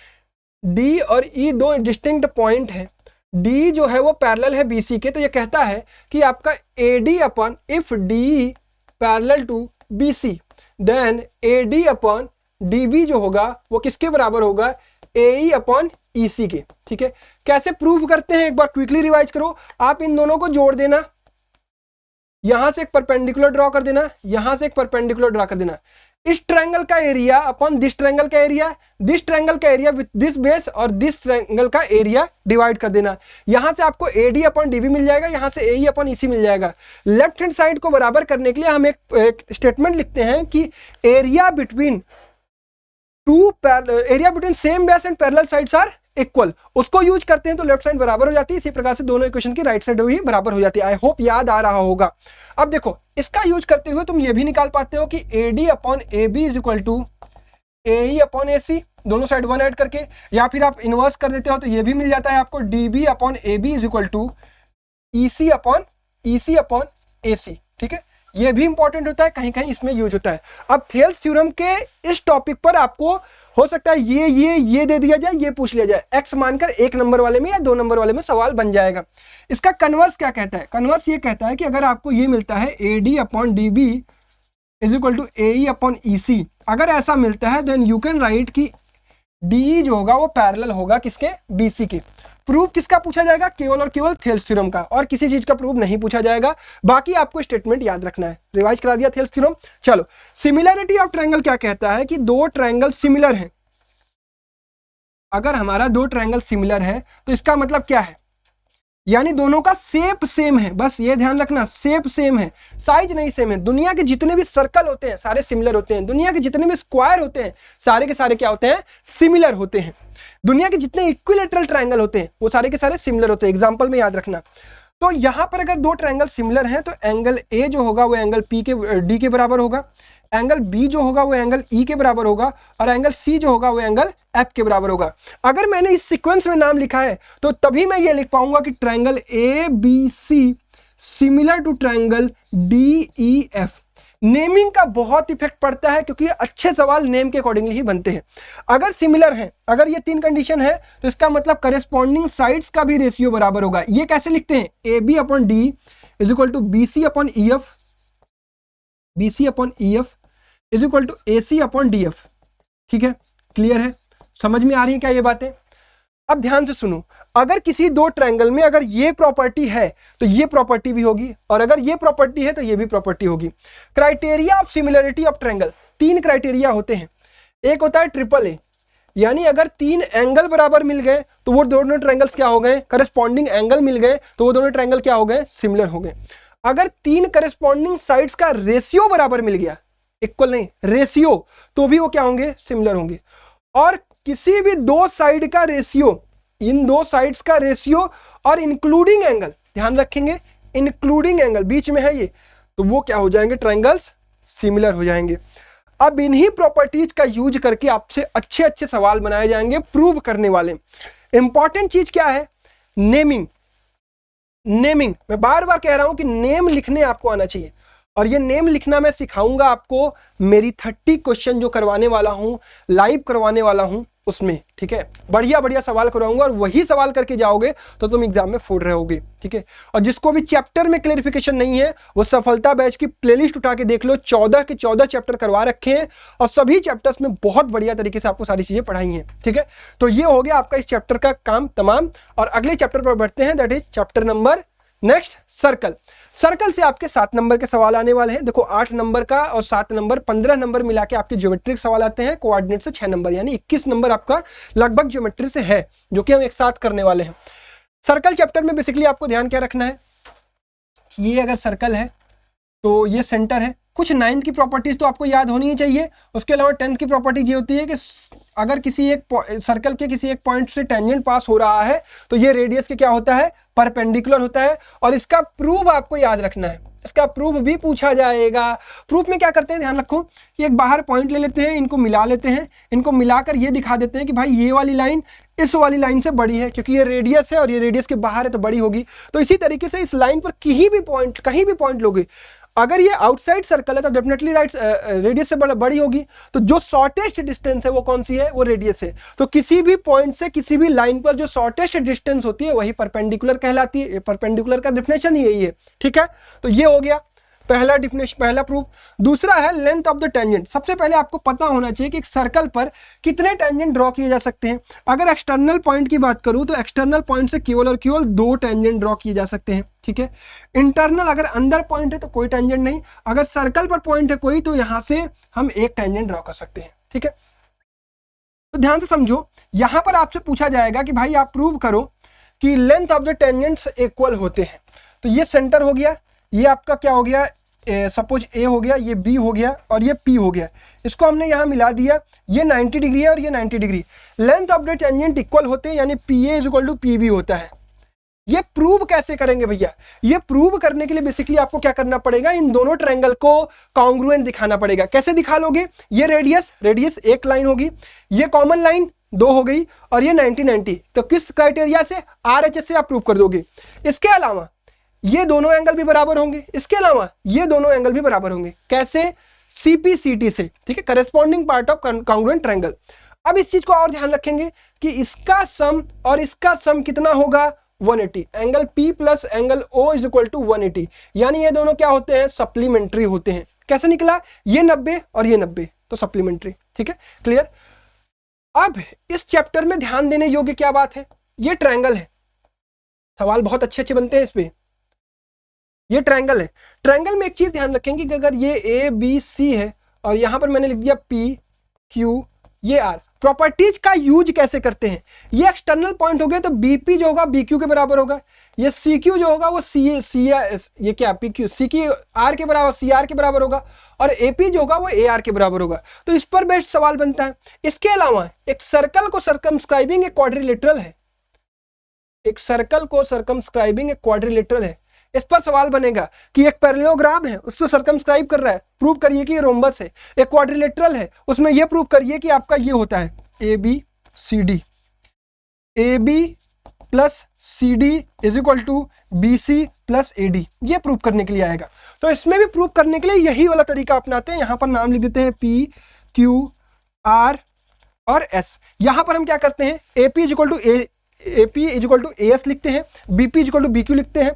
डी और ई दो डिस्टिंक्ट पॉइंट है, डी जो है वो पैरेलल है बीसी के, तो ये कहता है कि आपका AD upon if D parallel to BC, then AD upon DB जो होगा वो किसके बराबर होगा, AE अपॉन EC के। ठीक है, कैसे प्रूव करते हैं एक बार क्विकली रिवाइज करो। आप इन दोनों को जोड़ देना, यहां से एक परपेंडिकुलर ड्रॉ कर देना, यहां से एक परपेंडिकुलर ड्रॉ कर देना। इस ट्रायंगल का एरिया अपॉन दिस ट्रायंगल का एरिया, दिस ट्रायंगल का एरिया विद दिस बेस, और दिस ट्रायंगल का एरिया डिवाइड कर देना। यहां से आपको AD अपॉन DB मिल जाएगा, यहां से AE अपॉन EC मिल जाएगा। लेफ्ट हैंड साइड को बराबर करने के लिए हम एक स्टेटमेंट लिखते हैं कि area between same base and parallel sides are equal. उसको यूज करते हैं तो लेफ्ट साइड बराबर हो जाती है। इसी प्रकार से दोनों इक्वेशन की राइट साइड भी बराबर हो जाती है। आई होप याद आ रहा होगा। अब देखो, इसका यूज करते हुए तुम ये भी निकाल पाते हो कि AD upon AB is equal to AE upon AC, दोनों साइड 1 ऐड करके, या फिर आप इनवर्स कर देते हो तो ये भी मिल जाता है आपको DB upon AB is equal to EC upon AC। ठीक है, ये भी इंपॉर्टेंट होता है, कहीं कहीं इसमें यूज होता है। अब थेल्स थ्योरम के इस टॉपिक पर आपको हो सकता है ये दे दिया जाए, ये पूछ लिया जाए, x मानकर 1 नंबर वाले में या 2 नंबर वाले में सवाल बन जाएगा। इसका कन्वर्स क्या कहता है, कन्वर्स ये कहता है कि अगर आपको ये मिलता है AD upon DB is equal to AE upon EC, अगर ऐसा मिलता है देन यू कैन राइट कि DE जो होगा वो पैरेलल होगा किसके, BC के। प्रूफ किसका पूछा जाएगा, केवल और केवल थेल्स थ्योरम का, और किसी चीज का प्रूफ नहीं पूछा जाएगा। बाकी आपको स्टेटमेंट याद रखना है। रिवाइज करा दिया थेल्स थ्योरम। चलो, सिमिलैरिटी ऑफ ट्रायंगल क्या कहता है कि दो ट्रायंगल सिमिलर हैं। अगर हमारा दो ट्रायंगल सिमिलर है तो इसका मतलब क्या है, यानी दोनों का शेप सेम है। बस ये ध्यान रखना, शेप सेम है, साइज नहीं सेम है। दुनिया के जितने भी सर्कल होते हैं सारे सिमिलर होते हैं, दुनिया के जितने भी स्क्वायर होते हैं सारे के सारे क्या होते हैं, सिमिलर होते हैं। दुनिया के जितने इक्विलेटरल ट्रायंगल होते हैं वो सारे के सारे सिमिलर होते हैं। एग्जांपल में याद रखना। तो यहां पर अगर दो ट्रायंगल सिमिलर हैं तो एंगल ए जो होगा वो एंगल डी के बराबर होगा, एंगल बी जो होगा वो एंगल ई के बराबर होगा, और एंगल सी जो होगा वो एंगल एफ के बराबर होगा। अगर मैंने इस सीक्वेंस में नाम लिखा है तो तभी मैं ये लिख पाऊंगा कि triangle A B C similar to triangle D E F. Naming का बहुत इफेक्ट पड़ता है क्योंकि अच्छे सवाल नेम के अकॉर्डिंगली ही बनते हैं। अगर सिमिलर हैं, अगर ये 3 कंडीशन है तो इसका मतलब करेस्पॉन्डिंग साइड्स का भी रेशियो बराबर होगा। ये कैसे लिखते हैं, A B upon D is equal to B C upon E F, BC upon EF is equal to AC upon DF। ठीक है, क्लियर है, समझ में आ रही है क्या ये बातें। अब ध्यान से सुनो, अगर किसी दो ट्रायंगल में अगर ये प्रॉपर्टी है तो ये प्रॉपर्टी भी होगी, और अगर ये प्रॉपर्टी है तो ये भी प्रॉपर्टी होगी। Criteria of similarity of triangle, 3 criteria होते हैं। एक होता है AAA, यानी अगर 3 एंगल बराबर मिल गए तो वो दोनों ट्रायंगल्स क्या हो गए, करस्पॉन्डिंग एंगल मिल गए तो वो दोनों ट्रायंगल क्या हो गए, सिमिलर हो गए। अगर 3 करस्पॉन्डिंग साइड्स का रेशियो बराबर मिल गया, इक्वल नहीं रेशियो, तो भी वो क्या होंगे, सिमिलर होंगे। और किसी भी दो साइड का रेशियो, इन दो साइड्स का रेशियो और इंक्लूडिंग एंगल, ध्यान रखेंगे इंक्लूडिंग एंगल बीच में है ये, तो वो क्या हो जाएंगे, ट्रायंगल्स सिमिलर हो जाएंगे। अब इन्हीं प्रॉपर्टीज का यूज करके आपसे अच्छे अच्छे सवाल बनाए जाएंगे प्रूव करने वाले। इंपॉर्टेंट चीज क्या है, नेमिंग। नेमिंग, मैं बार बार कह रहा हूं कि नेम लिखने आपको आना चाहिए, और ये नेम लिखना मैं सिखाऊंगा आपको मेरी 30 क्वेश्चन जो करवाने वाला हूं, लाइव करवाने वाला हूं। उसमें, ठीक है। बढ़िया बढ़िया सवाल करवाऊंगा और वही सवाल करके जाओगे तो तुम एग्जाम में फुल रहोगे, ठीक है। और जिसको भी चैप्टर में क्लेरिफिकेशन नहीं है वो सफलता बैच की प्लेलिस्ट उठा के देख लो, 14 के 14 चैप्टर करवा रखे हैं और सभी चैप्टर्स में बहुत बढ़िया तरीके से आपको सारी चीजें पढ़ाई हैं, ठीक है। तो ये हो गया आपका इस चैप्टर का काम तमाम। और अगले चैप्टर पर बढ़ते हैं, that is chapter number next circle. Circle से आपके 7 नंबर के सवाल आने वाले हैं। देखो 8 नंबर का और 7 नंबर 15 नंबर मिला के आपके ज्योमेट्रिक सवाल आते हैं, कोऑर्डिनेट से 6 नंबर, यानी 21 नंबर आपका लगभग ज्योमेट्री से है, जो कि हम एक साथ करने वाले हैं। सर्कल चैप्टर में बेसिकली आपको ध्यान क्या रखना है, ये अगर सर्कल है तो ये सेंटर है। कुछ 9th की प्रॉपर्टीज तो आपको याद होनी ही चाहिए। उसके अलावा 10th की प्रॉपर्टी ये होती है कि अगर किसी एक सर्कल के किसी एक पॉइंट से टेंजेंट पास हो रहा है तो ये रेडियस के क्या होता है, परपेंडिकुलर होता है। और इसका प्रूफ आपको याद रखना है, इसका प्रूफ भी पूछा जाएगा। प्रूफ में क्या करते हैं, ध्यान रखो कि एक बाहर पॉइंट ले लेते हैं, इनको मिला लेते हैं, इनको मिलाकर ये दिखा देते हैं कि भाई ये वाली लाइन इस वाली लाइन से बड़ी है, क्योंकि ये रेडियस है और ये रेडियस के बाहर है तो बड़ी होगी। तो इसी तरीके से इस लाइन पर कहीं भी पॉइंट लोगे, अगर ये आउटसाइड सर्कल है तो डेफिनेटली रेडियस से बड़ी होगी। तो जो शॉर्टेस्ट डिस्टेंस है वो कौन सी है, वो रेडियस है। तो किसी भी पॉइंट से किसी भी लाइन पर जो शॉर्टेस्ट डिस्टेंस होती है वही परपेंडिकुलर कहलाती है। परपेंडिकुलर का डेफिनेशन ही यही है, ठीक है। तो ये हो गया पहला डिफिनेशन, पहला प्रूफ। दूसरा है लेंथ ऑफ द टेंजेंट। सबसे पहले आपको पता होना चाहिए कि एक सर्कल पर कितने टेंजेंट ड्रॉ किए जा सकते हैं। अगर एक्सटर्नल पॉइंट की बात करूं तो एक्सटर्नल पॉइंट से केवल और केवल 2 टेंजेंट ड्रॉ किए जा सकते हैं, ठीक है। इंटरनल अगर अंदर पॉइंट है तो कोई टेंजेंट नहीं, अगर सर्कल पर पॉइंट है कोई तो यहां से हम एक टेंजेंट ड्रॉ कर सकते हैं, ठीक है। तो ध्यान से समझो, यहां पर आपसे पूछा जाएगा कि भाई आप प्रूव करो कि length of the tangents equal होते हैं। तो ये सेंटर हो गया, ये आपका क्या हो गया, सपोज ए हो गया, ये बी हो गया और ये पी हो गया। इसको हमने यहां मिला दिया, ये 90 डिग्री है और ये 90 degree. Length of the tangent equal होते हैं, यानी P A is equal to P B होता है। ये प्रूव कैसे करेंगे भैया, ये प्रूव करने के लिए बेसिकली आपको क्या करना पड़ेगा, इन दोनों ट्रायंगल को कॉन्ग्रुएंट दिखाना पड़ेगा। कैसे दिखा लोगे, ये रेडियस एक लाइन होगी, ये कॉमन लाइन 2 हो गई और ये 90-90। तो किस क्राइटेरिया से, RHS से आप प्रूव कर दोगे। इसके अलावा ये दोनों एंगल भी बराबर होंगे, इसके अलावा ये दोनों एंगल भी बराबर होंगे। कैसे, CPCT से, ठीक है, corresponding part of congruent triangle. अब इस चीज को और ध्यान रखेंगे कि इसका सम और इसका सम कितना होगा, 180। Angle P plus angle O is equal to 180, यानी ये दोनों क्या होते हैं, सप्लीमेंट्री होते हैं। कैसे निकला, ये 90 और ये 90 तो सप्लीमेंट्री, ठीक है, क्लियर। अब इस चैप्टर में ध्यान देने योग्य क्या बात है, ये ट्रायंगल है, सवाल बहुत अच्छे अच्छे बनते हैं इस पे। ये ट्रायंगल है, ट्रायंगल में एक चीज ध्यान रखेंगे कि अगर ये ABC है और यहां पर मैंने लिख दिया PQ, ये R। प्रॉपर्टीज का यूज कैसे करते हैं, ये एक्सटर्नल पॉइंट हो गए तो BP जो होगा BQ के बराबर होगा, ये CQ जो होगा वो ये क्या PQ CQ R के बराबर CR के बराबर होगा और AP जो होगा वो AR के बराबर होगा। तो इस पर बेस्ड सवाल बनता है। इसके अलावा एक सर्कल को सर्कमस्क्राइबिंग एक क्वाड्रिलेटरल है, एक सर्कल को सर्कमस्क्राइबिंग एक क्वाड्रिलेटरल है। इस पर सवाल बनेगा कि एक पैरेललोग्राम है उसको सर्कमस्क्राइब कर रहा है, प्रूव करिए कि ये रोम्बस है। एक क्वाड्रिलेटरल है उसमें ये प्रूव करिए कि आपका ये होता है ABCD, AB plus CD is equal to BC plus AD, ये प्रूव करने के लिए आएगा। तो इसमें भी प्रूव करने के लिए यही वाला तरीका अपनाते हैं। यहां पर नाम लिख देते हैं P Q R और S। यहां पर हम क्या करते हैं, AP is equal to AS लिखते हैं, BP is equal to BQ लिखते हैं,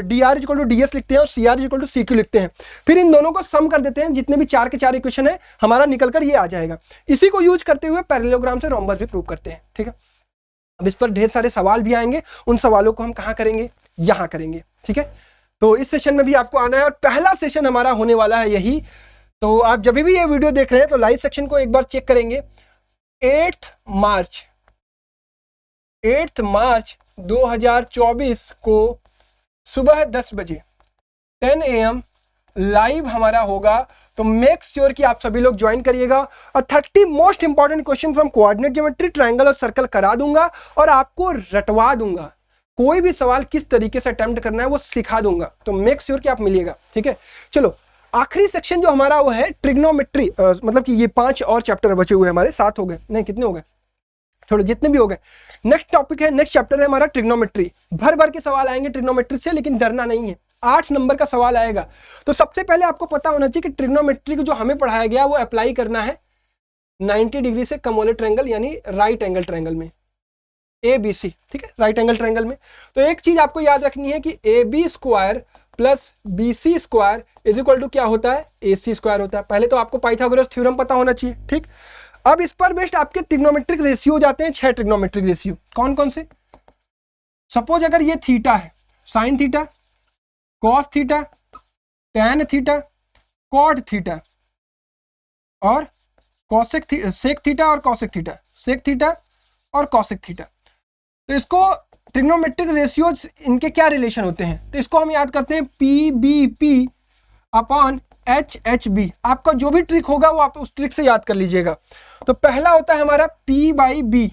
DR is equal to DS लिखते हैं और CR is equal to CQ लिखते हैं। फिर इन दोनों को सम कर देते हैं, जितने भी 4 के 4 इक्वेशन है हमारा निकल कर ये आ जाएगा। इसी को यूज करते हुए पैरेललोग्राम से रोम्बस भी प्रूव करते हैं, ठीक है। अब इस पर ढेर सारे सवाल भी आएंगे, उन सवालों को हम कहाँ करेंगे, यहाँ करेंगे, ठीक है। तो इस सेशन में भी आपको आना है और पहला सेशन हमारा होने वाला है यही। तो आप जब भी ये वीडियो देख रहे हैं तो लाइव सेक्शन को एक बार चेक करेंगे। 8 मार्च 2024 को सुबह 10 बजे 10 AM लाइव हमारा होगा। तो मेक श्योर कि आप सभी लोग ज्वाइन करिएगा और 30 most important question from coordinate geometry, triangle और सर्कल करा दूंगा और आपको रटवा दूंगा। कोई भी सवाल किस तरीके से अटेम्प्ट करना है वो सिखा दूंगा। तो मेक श्योर कि आप मिलिएगा, ठीक है। चलो आखिरी सेक्शन जो हमारा वो है ट्रिग्नोमेट्री, मतलब कि ये 5 और चैप्टर बचे हुए हमारे, 7 हो गए, नहीं कितने हो गए, छोड़ो जितने भी हो गए। नेक्स्ट टॉपिक है, नेक्स्ट चैप्टर है हमारा ट्रिग्नोमेट्री। भर भर के सवाल आएंगे ट्रिग्नोमेट्री से, लेकिन डरना नहीं है, 8 नंबर का सवाल आएगा। तो सबसे पहले आपको पता होना चाहिए कि ट्रिग्नोमेट्री को जो हमें पढ़ाया गया वो अप्लाई करना है 90 डिग्री से कम वाले ट्रायंगल यानी राइट एंगल ट्रायंगल में, ABC, ठीक है, राइट एंगल ट्रायंगल में। तो एक चीज आपको याद रखनी है कि AB square plus BC square is equal to क्या होता है, AC स्क्वायर होता है। पहले तो आपको पाइथागोरस थ्योरम पता होना चाहिए, ठीक। अब इस पर बेस्ड आपके ट्रिग्नोमेट्रिक रेशियो जाते हैं, 6 ट्रिग्नोमेट्रिक रेशियो। कौन कौन से? सपोज अगर ये थीटा है, sine theta, cos theta, tan theta, cot theta और सेक थीटा और कॉसेक थीटा, सेक थीटा और कॉसेक थीटा। तो इसको ट्रिग्नोमेट्रिक रेशियोज इनके क्या रिलेशन होते हैं, तो इसको हम याद करते हैं PBP अपॉन HHB। आपका जो भी ट्रिक होगा वो आप उस ट्रिक से याद कर लीजिएगा। तो पहला होता है हमारा P/B,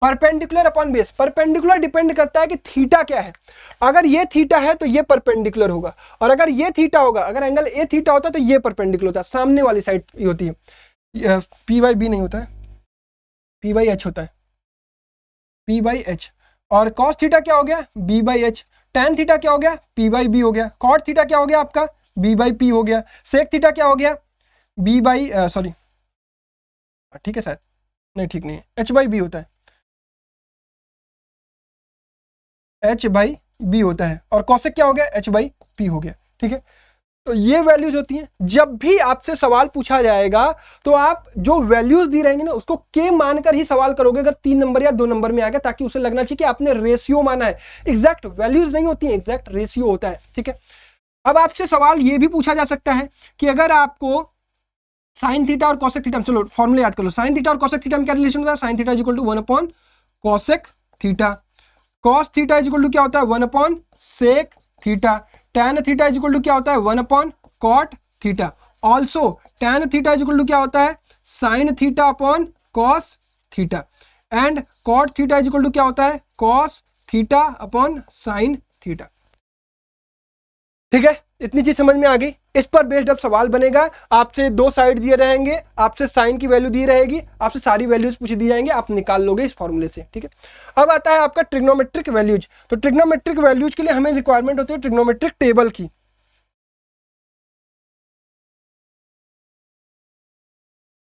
perpendicular upon base. Perpendicular depend करता है कि थीटा क्या है। अगर ये थीटा है तो ये परपेंडिकुलर होगा, और अगर ये थीटा होगा, अगर एंगल ए थीटा होता है तो ये परपेंडिकुलर होता है, सामने वाली साइड होती है। P/B नहीं होता है, P/H होता है, P/H। और कॉस थीटा क्या हो गया, B/H। टैन थीटा क्या हो गया, P/B हो गया। कॉट थीटा क्या हो गया आपका, B/P हो गया। सेक थीटा क्या हो गया, सॉरी ठीक है शायद, नहीं ठीक नहीं है, H/B होता है, H/B होता है। और कॉसेक क्या हो गया, H/P हो गया, ठीक है। तो ये वैल्यूज होती हैं। जब भी आपसे सवाल पूछा जाएगा तो आप जो वैल्यूज दी रहेंगे ना उसको के मानकर ही सवाल करोगे, अगर 3 नंबर या 2 नंबर में आ गया, ताकि उसे लगना चाहिए कि आपने रेशियो माना है। एग्जैक्ट वैल्यूज नहीं होती है, एग्जैक्ट रेशियो होता है, ठीक है। अब आपसे सवाल ये भी पूछा जा सकता है कि अगर आपको साइन थीटा और कॉसेक थीटा, चलो फॉर्मूला याद कर लो, साइन थीटा और कॉसेक थीटा में क्या रिलेशन होता है, sine theta is equal to 1 upon cosec theta, cos theta is equal to क्या होता है 1 upon sec theta, tan theta is equal to क्या होता है 1 upon cot theta. Also tan theta is equal to क्या होता है sine theta upon cos theta, and cot theta is equal to क्या होता है cos theta upon sine theta, ठीक है। इतनी चीज समझ में आ गई। इस पर बेस्ड अब सवाल बनेगा, आपसे 2 साइड दिए रहेंगे, आपसे साइन की वैल्यू दी रहेगी, आपसे सारी वैल्यूज पूछ दी जाएंगे, आप निकाल लोगे इस फॉर्मूले से, ठीक है। अब आता है आपका ट्रिग्नोमेट्रिक वैल्यूज। तो ट्रिग्नोमेट्रिक वैल्यूज के लिए हमें रिक्वायरमेंट होती है ट्रिग्नोमेट्रिक टेबल की।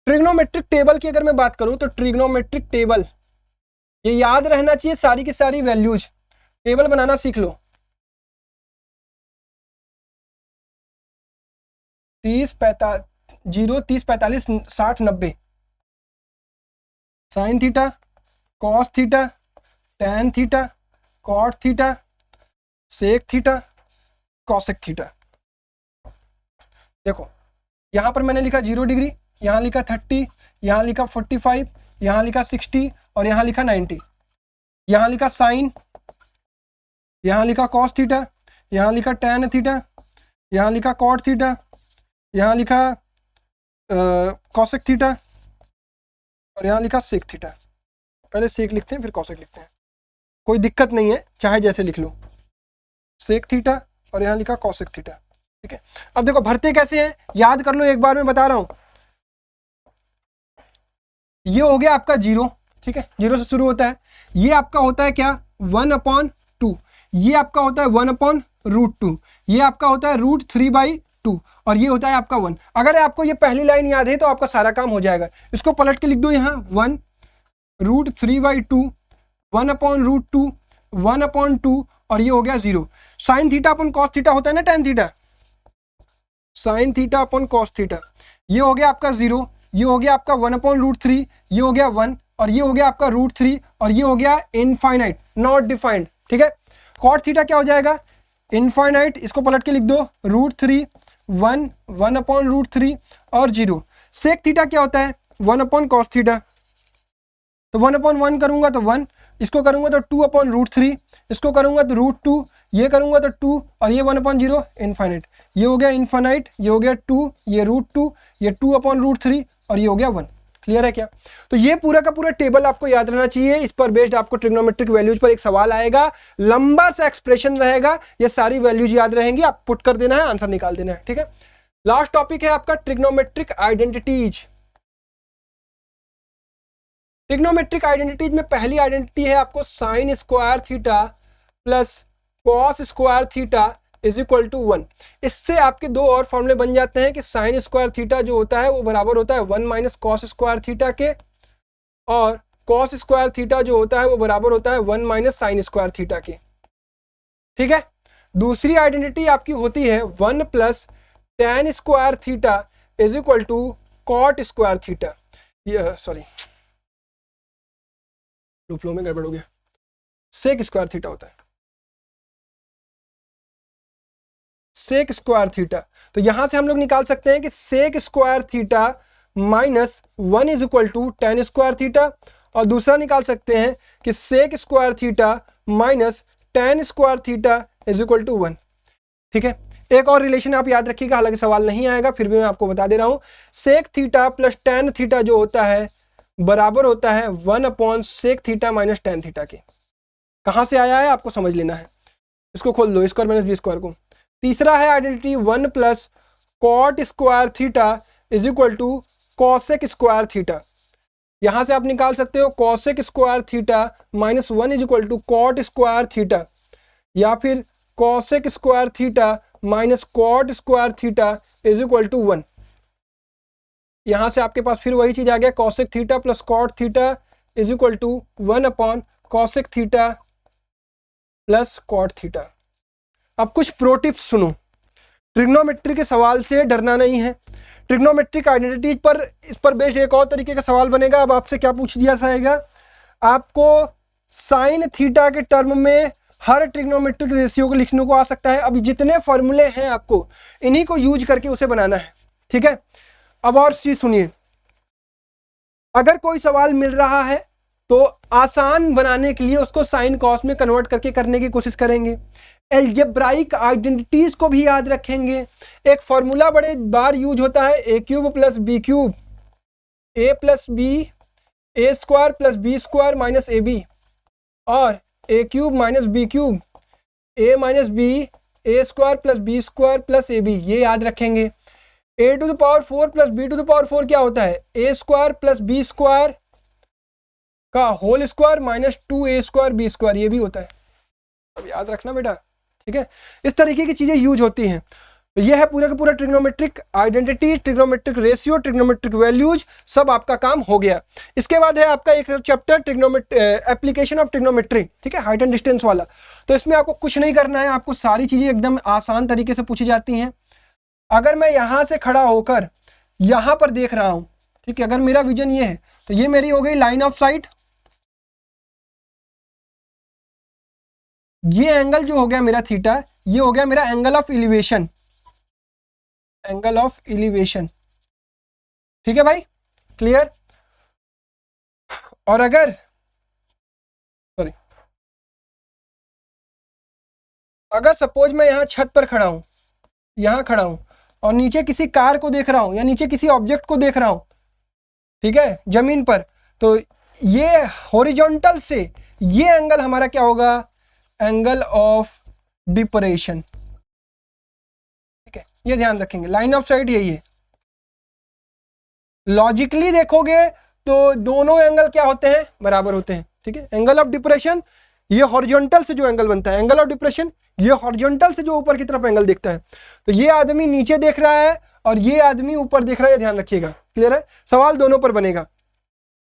ट्रिग्नोमेट्रिक टेबल की अगर मैं बात करूं तो ट्रिग्नोमेट्रिक टेबल ये याद रहना चाहिए, सारी की सारी वैल्यूज टेबल बनाना सीख लो। 30 45 60 90, sine theta, cos theta, tan theta, cot theta, sec theta, cosec theta. देखो यहां पर मैंने लिखा 0 डिग्री, यहां लिखा 30, यहां लिखा 45, यहां लिखा 60 और यहां लिखा 90। यहां लिखा साइन, यहां लिखा कॉस थीटा, यहां लिखा टैन थीटा, यहां लिखा कॉट थीटा, यहां लिखा कॉसेक थीटा और यहां लिखा सेक थीटा। पहले सेक लिखते हैं फिर कॉसेक लिखते हैं, कोई दिक्कत नहीं है, चाहे जैसे लिख लो, सेक थीटा और यहां लिखा कॉसेक थीटा, ठीक है। अब देखो भरते कैसे हैं, याद कर लो, एक बार मैं बता रहा हूं। ये हो गया आपका 0, ठीक है, 0 से शुरू होता है। ये आपका होता है क्या 1/2, ये आपका होता है 1/√2, ये आपका होता है √3/2 और ये होता है आपका 1। अगर आपको ये पहली लाइन याद है तो आपका सारा काम हो जाएगा। इसको पलट के लिख दो, यहाँ 1 √3/2, 1/√2, 1/2 और ये हो गया 0। साइन थीटा अपन कॉस थीटा होता है ना, टैन थीटा, साइन थीटा अपन कॉस थीटा, ये हो गया आपका 0, ये हो गया आपका 1/√3, ये हो गया 1 और ये हो गया आपका √3 और ये हो गया इनफाइनाइट नॉट डिफाइंड, ठीक है। कॉट थीटा क्या हो जाएगा इनफाइनाइट, इसको पलट के लिख दो √3, 1, 1/√3 और 0। सेक थीटा क्या होता है 1/cos थीटा, तो 1/1 करूंगा तो 1, इसको करूंगा तो 2/√3, इसको करूंगा तो √2, ये करूंगा तो 2 और ये 1/0 इनफाइनाइट, ये हो गया इनफाइनाइट, ये हो गया 2, ये √2, ये 2/√3 और ये हो गया 1। क्लियर है क्या? तो ये पूरा का पूरा टेबल आपको याद रहना चाहिए। इस पर बेस्ड आपको ट्रिग्नोमेट्रिक वैल्यूज पर एक सवाल आएगा, लंबा सा एक्सप्रेशन रहेगा, ये सारी वैल्यूज याद रहेंगी, आप पुट कर देना है, आंसर निकाल देना है, ठीक है। लास्ट टॉपिक है आपका ट्रिग्नोमेट्रिक आइडेंटिटीज। ट्रिग्नोमेट्रिक आइडेंटिटीज में पहली आइडेंटिटी है आपको sine square theta plus cos square theta is equal to 1। इससे आपके दो और फॉर्मूले बन जाते हैं कि साइन स्क्वायर थीटा जो होता है वो बराबर होता है 1 माइनस कॉस स्क्वायर थीटा के, और कॉस स्क्वायर थीटा जो होता है वो बराबर होता है 1 माइनस साइन स्क्वायर थीटा के। ठीक है, दूसरी आइडेंटिटी आपकी होती है 1 plus tan square theta is equal to cot square theta. ये सॉरी फ्लो में गड़बड़ हो गया, सेक स्क्वायर थीटा होता है, सेक स्क्वायर थीटा। तो यहां से हम लोग निकाल सकते हैं कि sec square theta minus 1 is equal to tan square theta, और दूसरा निकाल सकते हैं कि sec square theta minus tan square theta is equal to 1। ठीक है, एक और रिलेशन आप याद रखिएगा, हालांकि सवाल नहीं आएगा फिर भी मैं आपको बता दे रहा हूं। Sec theta plus tan theta जो होता है बराबर होता है 1 upon sec theta minus tan theta के। कहां से आया है आपको समझ लेना है, इसको खोल दो, स्क्वायर माइनस बी स्क्वायर को। तीसरा है identity 1 plus cot square theta is equal to cosec square theta. यहां से आप निकाल सकते हो cosec square theta minus 1 is equal to cot square theta, या फिर cosec square theta minus cot square theta is equal to 1। यहां से आपके पास फिर वही चीज आ गया, cosec theta plus cot theta is equal to 1 upon cosec theta plus cot theta. अब कुछ प्रो टिप्स सुनो, ट्रिग्नोमेट्री के सवाल से डरना नहीं है। ट्रिग्नोमेट्रिक आइडेंटिटी पर इस पर बेस्ड एक और तरीके का सवाल बनेगा। अब आपसे क्या पूछ दिया जाएगा, आपको साइन थीटा के टर्म में हर ट्रिग्नोमेट्रिक रेशियो को लिखने को आ सकता है। अभी जितने फॉर्मूले हैं आपको इन्हीं को यूज करके उसे बनाना है। ठीक है, अब और चीज सुनिए, अगर कोई सवाल मिल रहा है तो आसान बनाने के लिए उसको साइन कॉस में कन्वर्ट करके करने की कोशिश करेंगे। एल्जेब्राइक आइडेंटिटीज को भी याद रखेंगे। एक फॉर्मूला बड़े बार यूज होता है, A cube plus B cube, A plus B, A square plus B square minus A B, और A cube minus B cube, A minus B, A square plus B square plus A B. ये याद रखेंगे। A to the power 4 plus B to the power 4 क्या होता है, A square plus B square का whole square minus 2a square B square, ये भी होता है। अब याद रखना बेटा। ठीक है, इस तरीके की चीजें यूज होती हैं। तो ये है पूरा का पूरा trigonometric identity, trigonometric ratio, trigonometric values, सब आपका काम हो गया। इसके बाद है आपका एक chapter trigonometry, application of trigonometry. ठीक है, हाइट एंड डिस्टेंस वाला। तो इसमें आपको कुछ नहीं करना है, आपको सारी चीजें एकदम आसान तरीके से पूछी जाती हैं। अगर मैं यहां से खड़ा होकर यहां पर देख रहा हूं, ठीक है, अगर मेरा विजन ये है तो ये मेरी हो गई लाइन ऑफ साइट। ये एंगल जो हो गया मेरा थीटा, ये हो गया मेरा angle of elevation, angle of elevation. ठीक है भाई, क्लियर। और अगर सॉरी, अगर सपोज मैं यहां छत पर खड़ा हूं, यहां खड़ा हूं और नीचे किसी कार को देख रहा हूं या नीचे किसी ऑब्जेक्ट को देख रहा हूं, ठीक है, जमीन पर, तो ये हॉरिजॉन्टल से ये एंगल हमारा क्या होगा, एंगल ऑफ डिपरेशन। ठीक है, ये ध्यान रखेंगे, लाइन ऑफ साइट यही है। लॉजिकली देखोगे तो दोनों एंगल क्या होते हैं, बराबर होते हैं। ठीक है, एंगल ऑफ डिप्रेशन ये हॉरिजॉन्टल से जो एंगल बनता है, एंगल ऑफ डिप्रेशन ये हॉरिजॉन्टल से जो ऊपर की तरफ एंगल देखता है। तो ये आदमी नीचे देख रहा है और ये आदमी ऊपर देख रहा है, ध्यान रखिएगा। क्लियर है, सवाल दोनों पर बनेगा।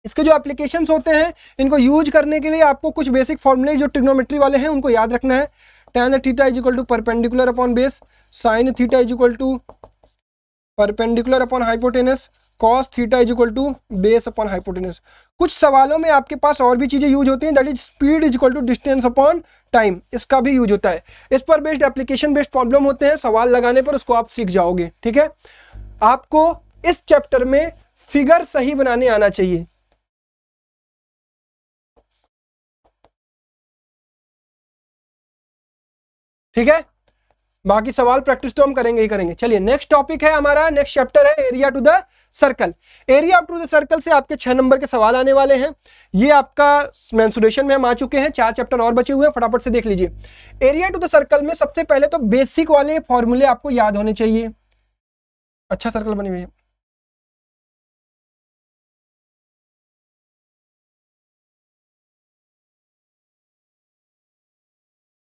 इसके जो एप्लीकेशंस होते हैं इनको यूज करने के लिए आपको कुछ बेसिक फॉर्मूले जो ट्रिग्नोमेट्री वाले हैं उनको याद रखना है। tan theta is equal to perpendicular upon base, sine theta is equal to perpendicular upon hypotenuse, cos theta is equal to base upon hypotenuse. कुछ सवालों में आपके पास और भी चीजें यूज होती हैं, that is speed is equal to distance upon time, इसका भी यूज होता है। इस पर बेस्ड एप्लीकेशन बेस्ड प्रॉब्लम होते हैं, सवाल लगाने पर उसको आप सीख जाओगे। ठीक है, आपको इस चैप्टर में फिगर सही बनाने आना चाहिए। ठीक है, बाकी सवाल प्रैक्टिस तो हम करेंगे ही करेंगे। चलिए नेक्स्ट टॉपिक है हमारा, नेक्स्ट चैप्टर है area to the circle. Area to the circle से आपके 6 नंबर के सवाल आने वाले हैं। ये आपका मेंसुरेशन में हम आ चुके हैं, 4 चैप्टर और बचे हुए हैं, फटाफट से देख लीजिए। एरिया टू द सर्कल में सबसे पहले तो बेसिक वाले फॉर्मूले आपको याद होने चाहिए। अच्छा सर्कल बनी हुई है,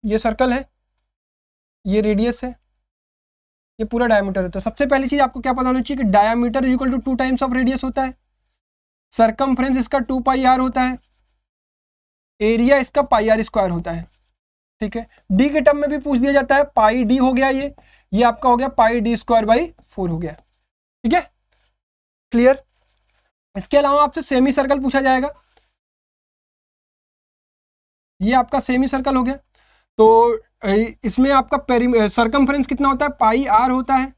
ये सर्कल है, ये रेडियस है, ये पूरा डायमीटर है। तो सबसे पहली चीज आपको क्या पता होना चाहिए कि diameter is equal to 2 times of radius होता है, सरकमफ्रेंस इसका 2 पाई आर होता है, एरिया इसका पाई आर स्क्वायर होता है। ठीक है, डी के टर्म में भी पूछ दिया जाता है, पाई डी हो गया, ये आपका हो गया पाई डी स्क्वायर बाई 4 हो गया। ठीक है, क्लियर। इसके अलावा आपसे सेमी सर्कल पूछा जाएगा, ये आपका सेमी सर्कल हो गया। तो इसमें आपका सरकमफ्रेंस कितना होता है, पाई आर होता है,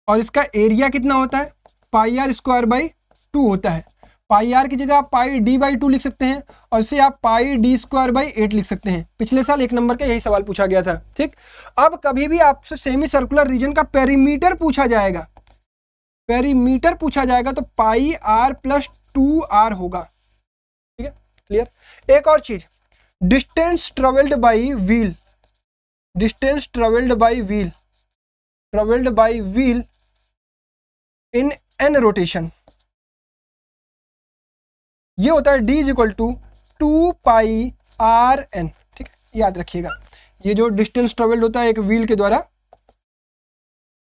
और इसका एरिया कितना होता है, पाई आर स्क्वायर बाई 2 होता है। पाई आर की जगह आप पाई डी बाई 2 लिख सकते हैं, और इसे आप पाई डी स्क्वायर बाई 8 लिख सकते हैं। पिछले साल 1 नंबर का यही सवाल पूछा गया था। ठीक, अब कभी भी आपसे सेमी सर्कुलर रीजन का पेरीमीटर पूछा जाएगा, पेरीमीटर पूछा जाएगा तो पाई आर प्लस 2 आर होगा। ठीक है, क्लियर। एक और चीज, distance travelled by wheel, distance travelled by wheel, travelled by wheel in N rotation, ये होता है D is equal to 2 pi R N. ठीक है, याद रखिएगा, ये जो डिस्टेंस ट्रेवल्ड होता है एक व्हील के द्वारा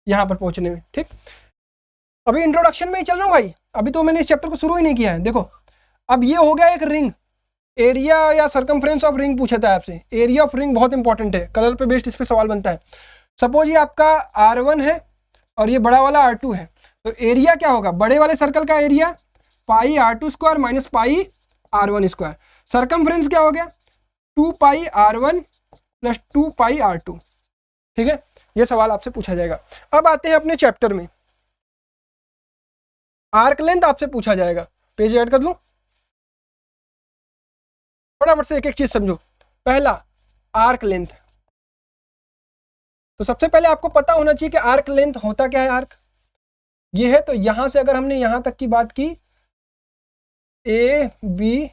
यहां पर पहुंचने में। ठीक, अभी इंट्रोडक्शन में ही चल रहा हूं भाई, अभी तो मैंने इस चैप्टर को शुरू ही नहीं किया है। देखो, अब ये हो गया एक रिंग, एरिया या सरकमफ्रेंस ऑफ रिंग पूछा था आपसे। एरिया ऑफ रिंग बहुत इंपॉर्टेंट है, कलर पे बेस्ड इस पे सवाल बनता है। सपोज ये आपका R1 है और ये बड़ा वाला R2 है, तो एरिया क्या होगा, बड़े वाले सर्कल का area pi R2 square minus pi R1 square. Circumference क्या हो गया, 2 पाई R1 प्लस 2 पाई R2। ठीक है, ये सवाल आपसे पूछा जाएगा। अब आते हैं अपने चैप्टर में, आर्क लेंथ आपसे पूछा जाएगा। पेज ऐड कर लूं, फटाफट से एक एक चीज समझो। पहला, आर्क लेंथ। तो सबसे पहले आपको पता होना चाहिए कि आर्क लेंथ होता क्या है। आर्क ये है, तो यहां से अगर हमने यहां तक की बात की, ए बी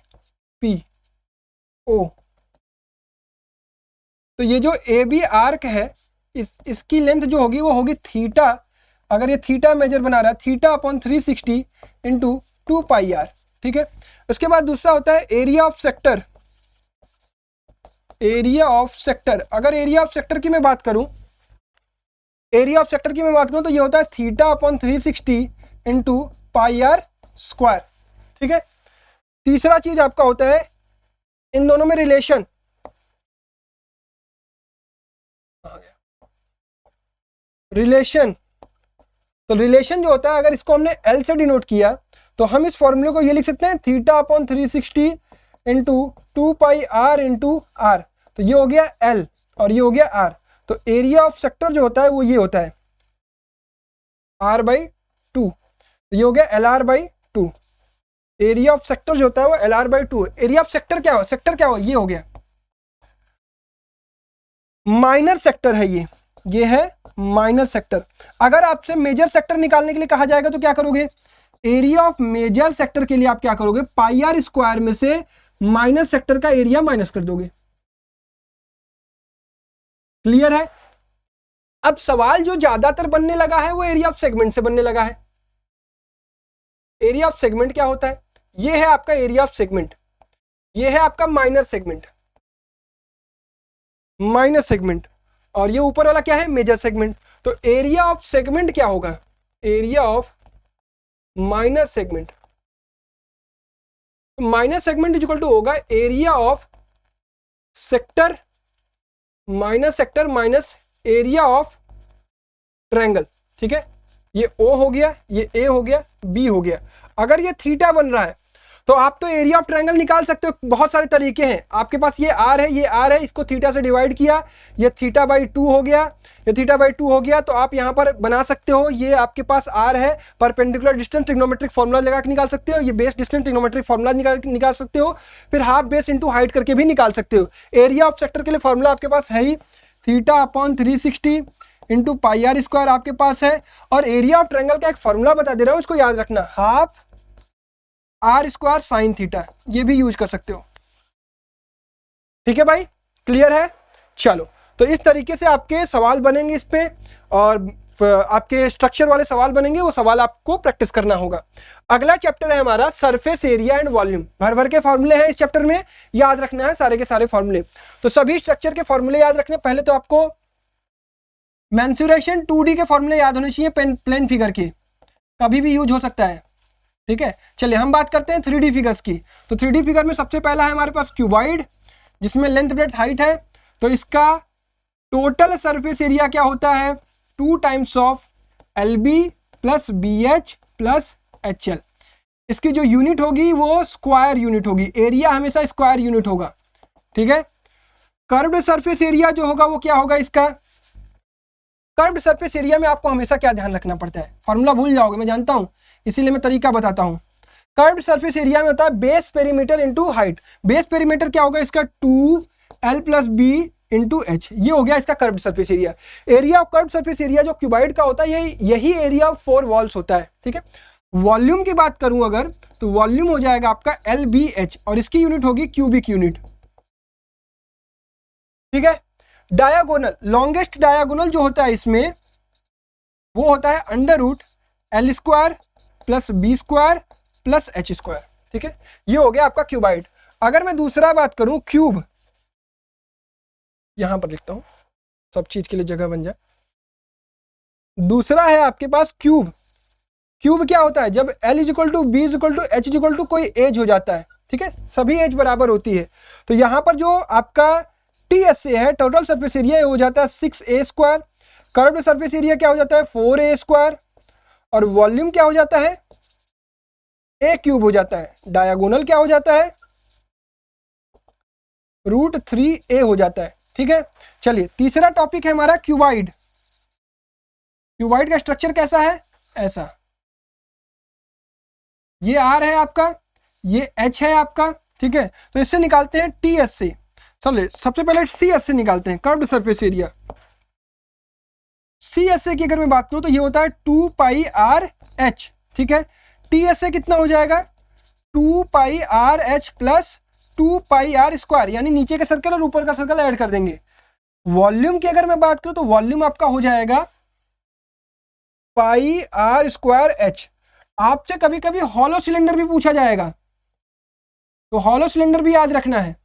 पी ओ, तो ये जो ए बी आर्क है, इसकी लेंथ जो होगी वो होगी थीटा। अगर ये थीटा मेजर बना रहा है, theta upon 360 into 2 pi R. ठीक है, उसके बाद दूसरा होता है area of sector. Area of sector, अगर एरिया ऑफ सेक्टर की मैं बात करूं, एरिया ऑफ सेक्टर की मैं बात करूं तो ये होता है theta upon 360 into pi R square. ठीक है, तीसरा चीज आपका होता है इन दोनों में रिलेशन। रिलेशन, तो रिलेशन जो होता है, अगर इसको हमने L से डिनोट किया तो हम इस फॉर्मूले को ये लिख सकते हैं, theta upon 360 into 2 pi R into R. तो ये हो गया L और ये हो गया R। तो एरिया ऑफ सेक्टर जो होता है वो ये होता है R बाई 2, ये हो गया LR by 2। Area of sector जो होता है वो LR by 2। Area of sector क्या हो, सेक्टर क्या हो, ये हो गया माइनर सेक्टर है, ये है माइनर सेक्टर। अगर आपसे मेजर सेक्टर निकालने के लिए कहा जाएगा तो क्या करोगे, एरिया ऑफ मेजर सेक्टर के लिए आप क्या करोगे, पाई आर स्क्वायर में से माइनर सेक्टर का एरिया माइनस कर दोगे। क्लियर है। अब सवाल जो ज्यादातर बनने लगा है वो एरिया ऑफ सेगमेंट से बनने लगा है। एरिया ऑफ सेगमेंट क्या होता है, ये है आपका एरिया ऑफ सेगमेंट, ये है आपका माइनर सेगमेंट, माइनर सेगमेंट, और ये ऊपर वाला क्या है, मेजर सेगमेंट। तो एरिया ऑफ सेगमेंट क्या होगा, area of minor segment, minor segment is equal to होगा area of sector minus sector minus area of triangle. ठीक है, ये O हो गया, ये A हो गया, B हो गया। अगर ये थीटा बन रहा है तो आप तो एरिया ऑफ ट्रायंगल निकाल सकते हो, बहुत सारे तरीके हैं आपके पास। ये R है, ये R है, इसको थीटा से डिवाइड किया, ये थीटा बाई 2 हो गया, ये थीटा बाई 2 हो गया। तो आप यहां पर बना सकते हो, ये आपके पास R है, परपेंडिकुलर डिस्टेंस ट्रिग्नोमेट्रिक फॉर्मूला लगा के निकाल सकते हो, ये बेस डिस्टेंस ट्रिग्नोमेट्रिक फॉर्मूला निकाल सकते हो, फिर हाफ बेस इंटू हाइट करके भी निकाल सकते हो। एरिया ऑफ सेक्टर के लिए फॉर्मूला आपके पास है ही, theta upon 360 into pi R square आपके पास है। और एरिया ऑफ ट्रायंगल का एक फॉर्मूला बता दे रहा हूं, इसको याद रखना, half R square sine theta, ये भी यूज कर सकते हो। ठीक है भाई, क्लियर है। चलो, तो इस तरीके से आपके सवाल बनेंगे इस पे, और आपके स्ट्रक्चर वाले सवाल बनेंगे, वो सवाल आपको प्रैक्टिस करना होगा। अगला चैप्टर है हमारा सरफेस एरिया एंड वॉल्यूम। भर भर के फॉर्मूले हैं इस चैप्टर में, याद रखना है सारे के सारे फॉर्मूले। तो सभी स्ट्रक्चर के फॉर्मूले याद रखने, पहले तो आपको मेंसुरेशन 2D के फॉर्मूले याद होने चाहिए प्लेन फिगर के, कभी भी यूज हो सकता है, ठीक है। चलिए हम बात करते हैं 3D फिगर्स की। तो 3D फिगर में सबसे पहला है हमारे पास क्यूबॉइड, जिसमें लेंथ ब्रेड्थ हाइट है। तो इसका टोटल सरफेस एरिया क्या होता है, 2 times of LB plus BH plus HL। इसकी जो यूनिट होगी वो स्क्वायर यूनिट होगी, एरिया हमेशा स्क्वायर यूनिट होगा, ठीक है। कर्व्ड सरफेस एरिया जो होगा वो क्या होगा इसका, कर्व्ड सरफेस एरिया में आपको हमेशा क्या ध्यान रखना पड़ता है, फॉर्मूला भूल जाओगे मैं जानता हूं, इसीलिए मैं तरीका बताता हूं। कर्व्ड सरफेस एरिया में होता है base perimeter into height. Base perimeter क्या होगा इसका, 2L plus B into H, ये हो गया इसका curved surface area. Area of curved surface area जो क्यूबॉइड का होता है यही एरिया ऑफ 4 वॉल्स होता है, ठीक है। वॉल्यूम की बात करूं अगर, तो वॉल्यूम हो जाएगा आपका LBH और इसकी यूनिट होगी क्यूबिक यूनिट, ठीक है। डायगोनल, लॉन्गेस्ट डायगोनल जो होता है इसमें वो होता है √L² plus B² plus H², ठीक है। ये हो गया आपका क्यूबॉइड। अगर मैं दूसरा बात करूं क्यूब, यहां पर लिखता हूं सब चीज के लिए जगह बन जाए। दूसरा है आपके पास क्यूब। क्यूब क्या होता है, जब L = B = H = कोई एज हो जाता है, ठीक है, सभी एज बराबर होती है। तो यहां पर जो आपका TSA है, टोटल सरफेस एरिया, हो जाता है 6A²। कर्व्ड सरफेस एरिया क्या हो जाता है 4A², और वॉल्यूम क्या हो जाता है A³ हो जाता है। डायगोनल क्या हो जाता है √3A हो जाता है, ठीक है। चलिए तीसरा टॉपिक है हमारा क्यूबॉइड। क्यूबॉइड का स्ट्रक्चर कैसा है, ऐसा, ये R है आपका, ये H है आपका, ठीक है। तो इससे निकालते हैं TSA। चलिए सबसे पहले CSA निकालते हैं, कर्व्ड सरफेस एरिया। CSA की अगर मैं बात करूं तो ये होता है 2πRH, ठीक है। TSA कितना हो जाएगा 2πRH प्लस 2πR², यानी नीचे का सर्कल और ऊपर का सर्कल ऐड कर देंगे। वॉल्यूम की अगर मैं बात करूं तो वॉल्यूम आपका हो जाएगा πR²H। आपसे कभी कभी हॉलो सिलेंडर भी पूछा जाएगा, तो हॉलो सिलेंडर भी याद रखना है।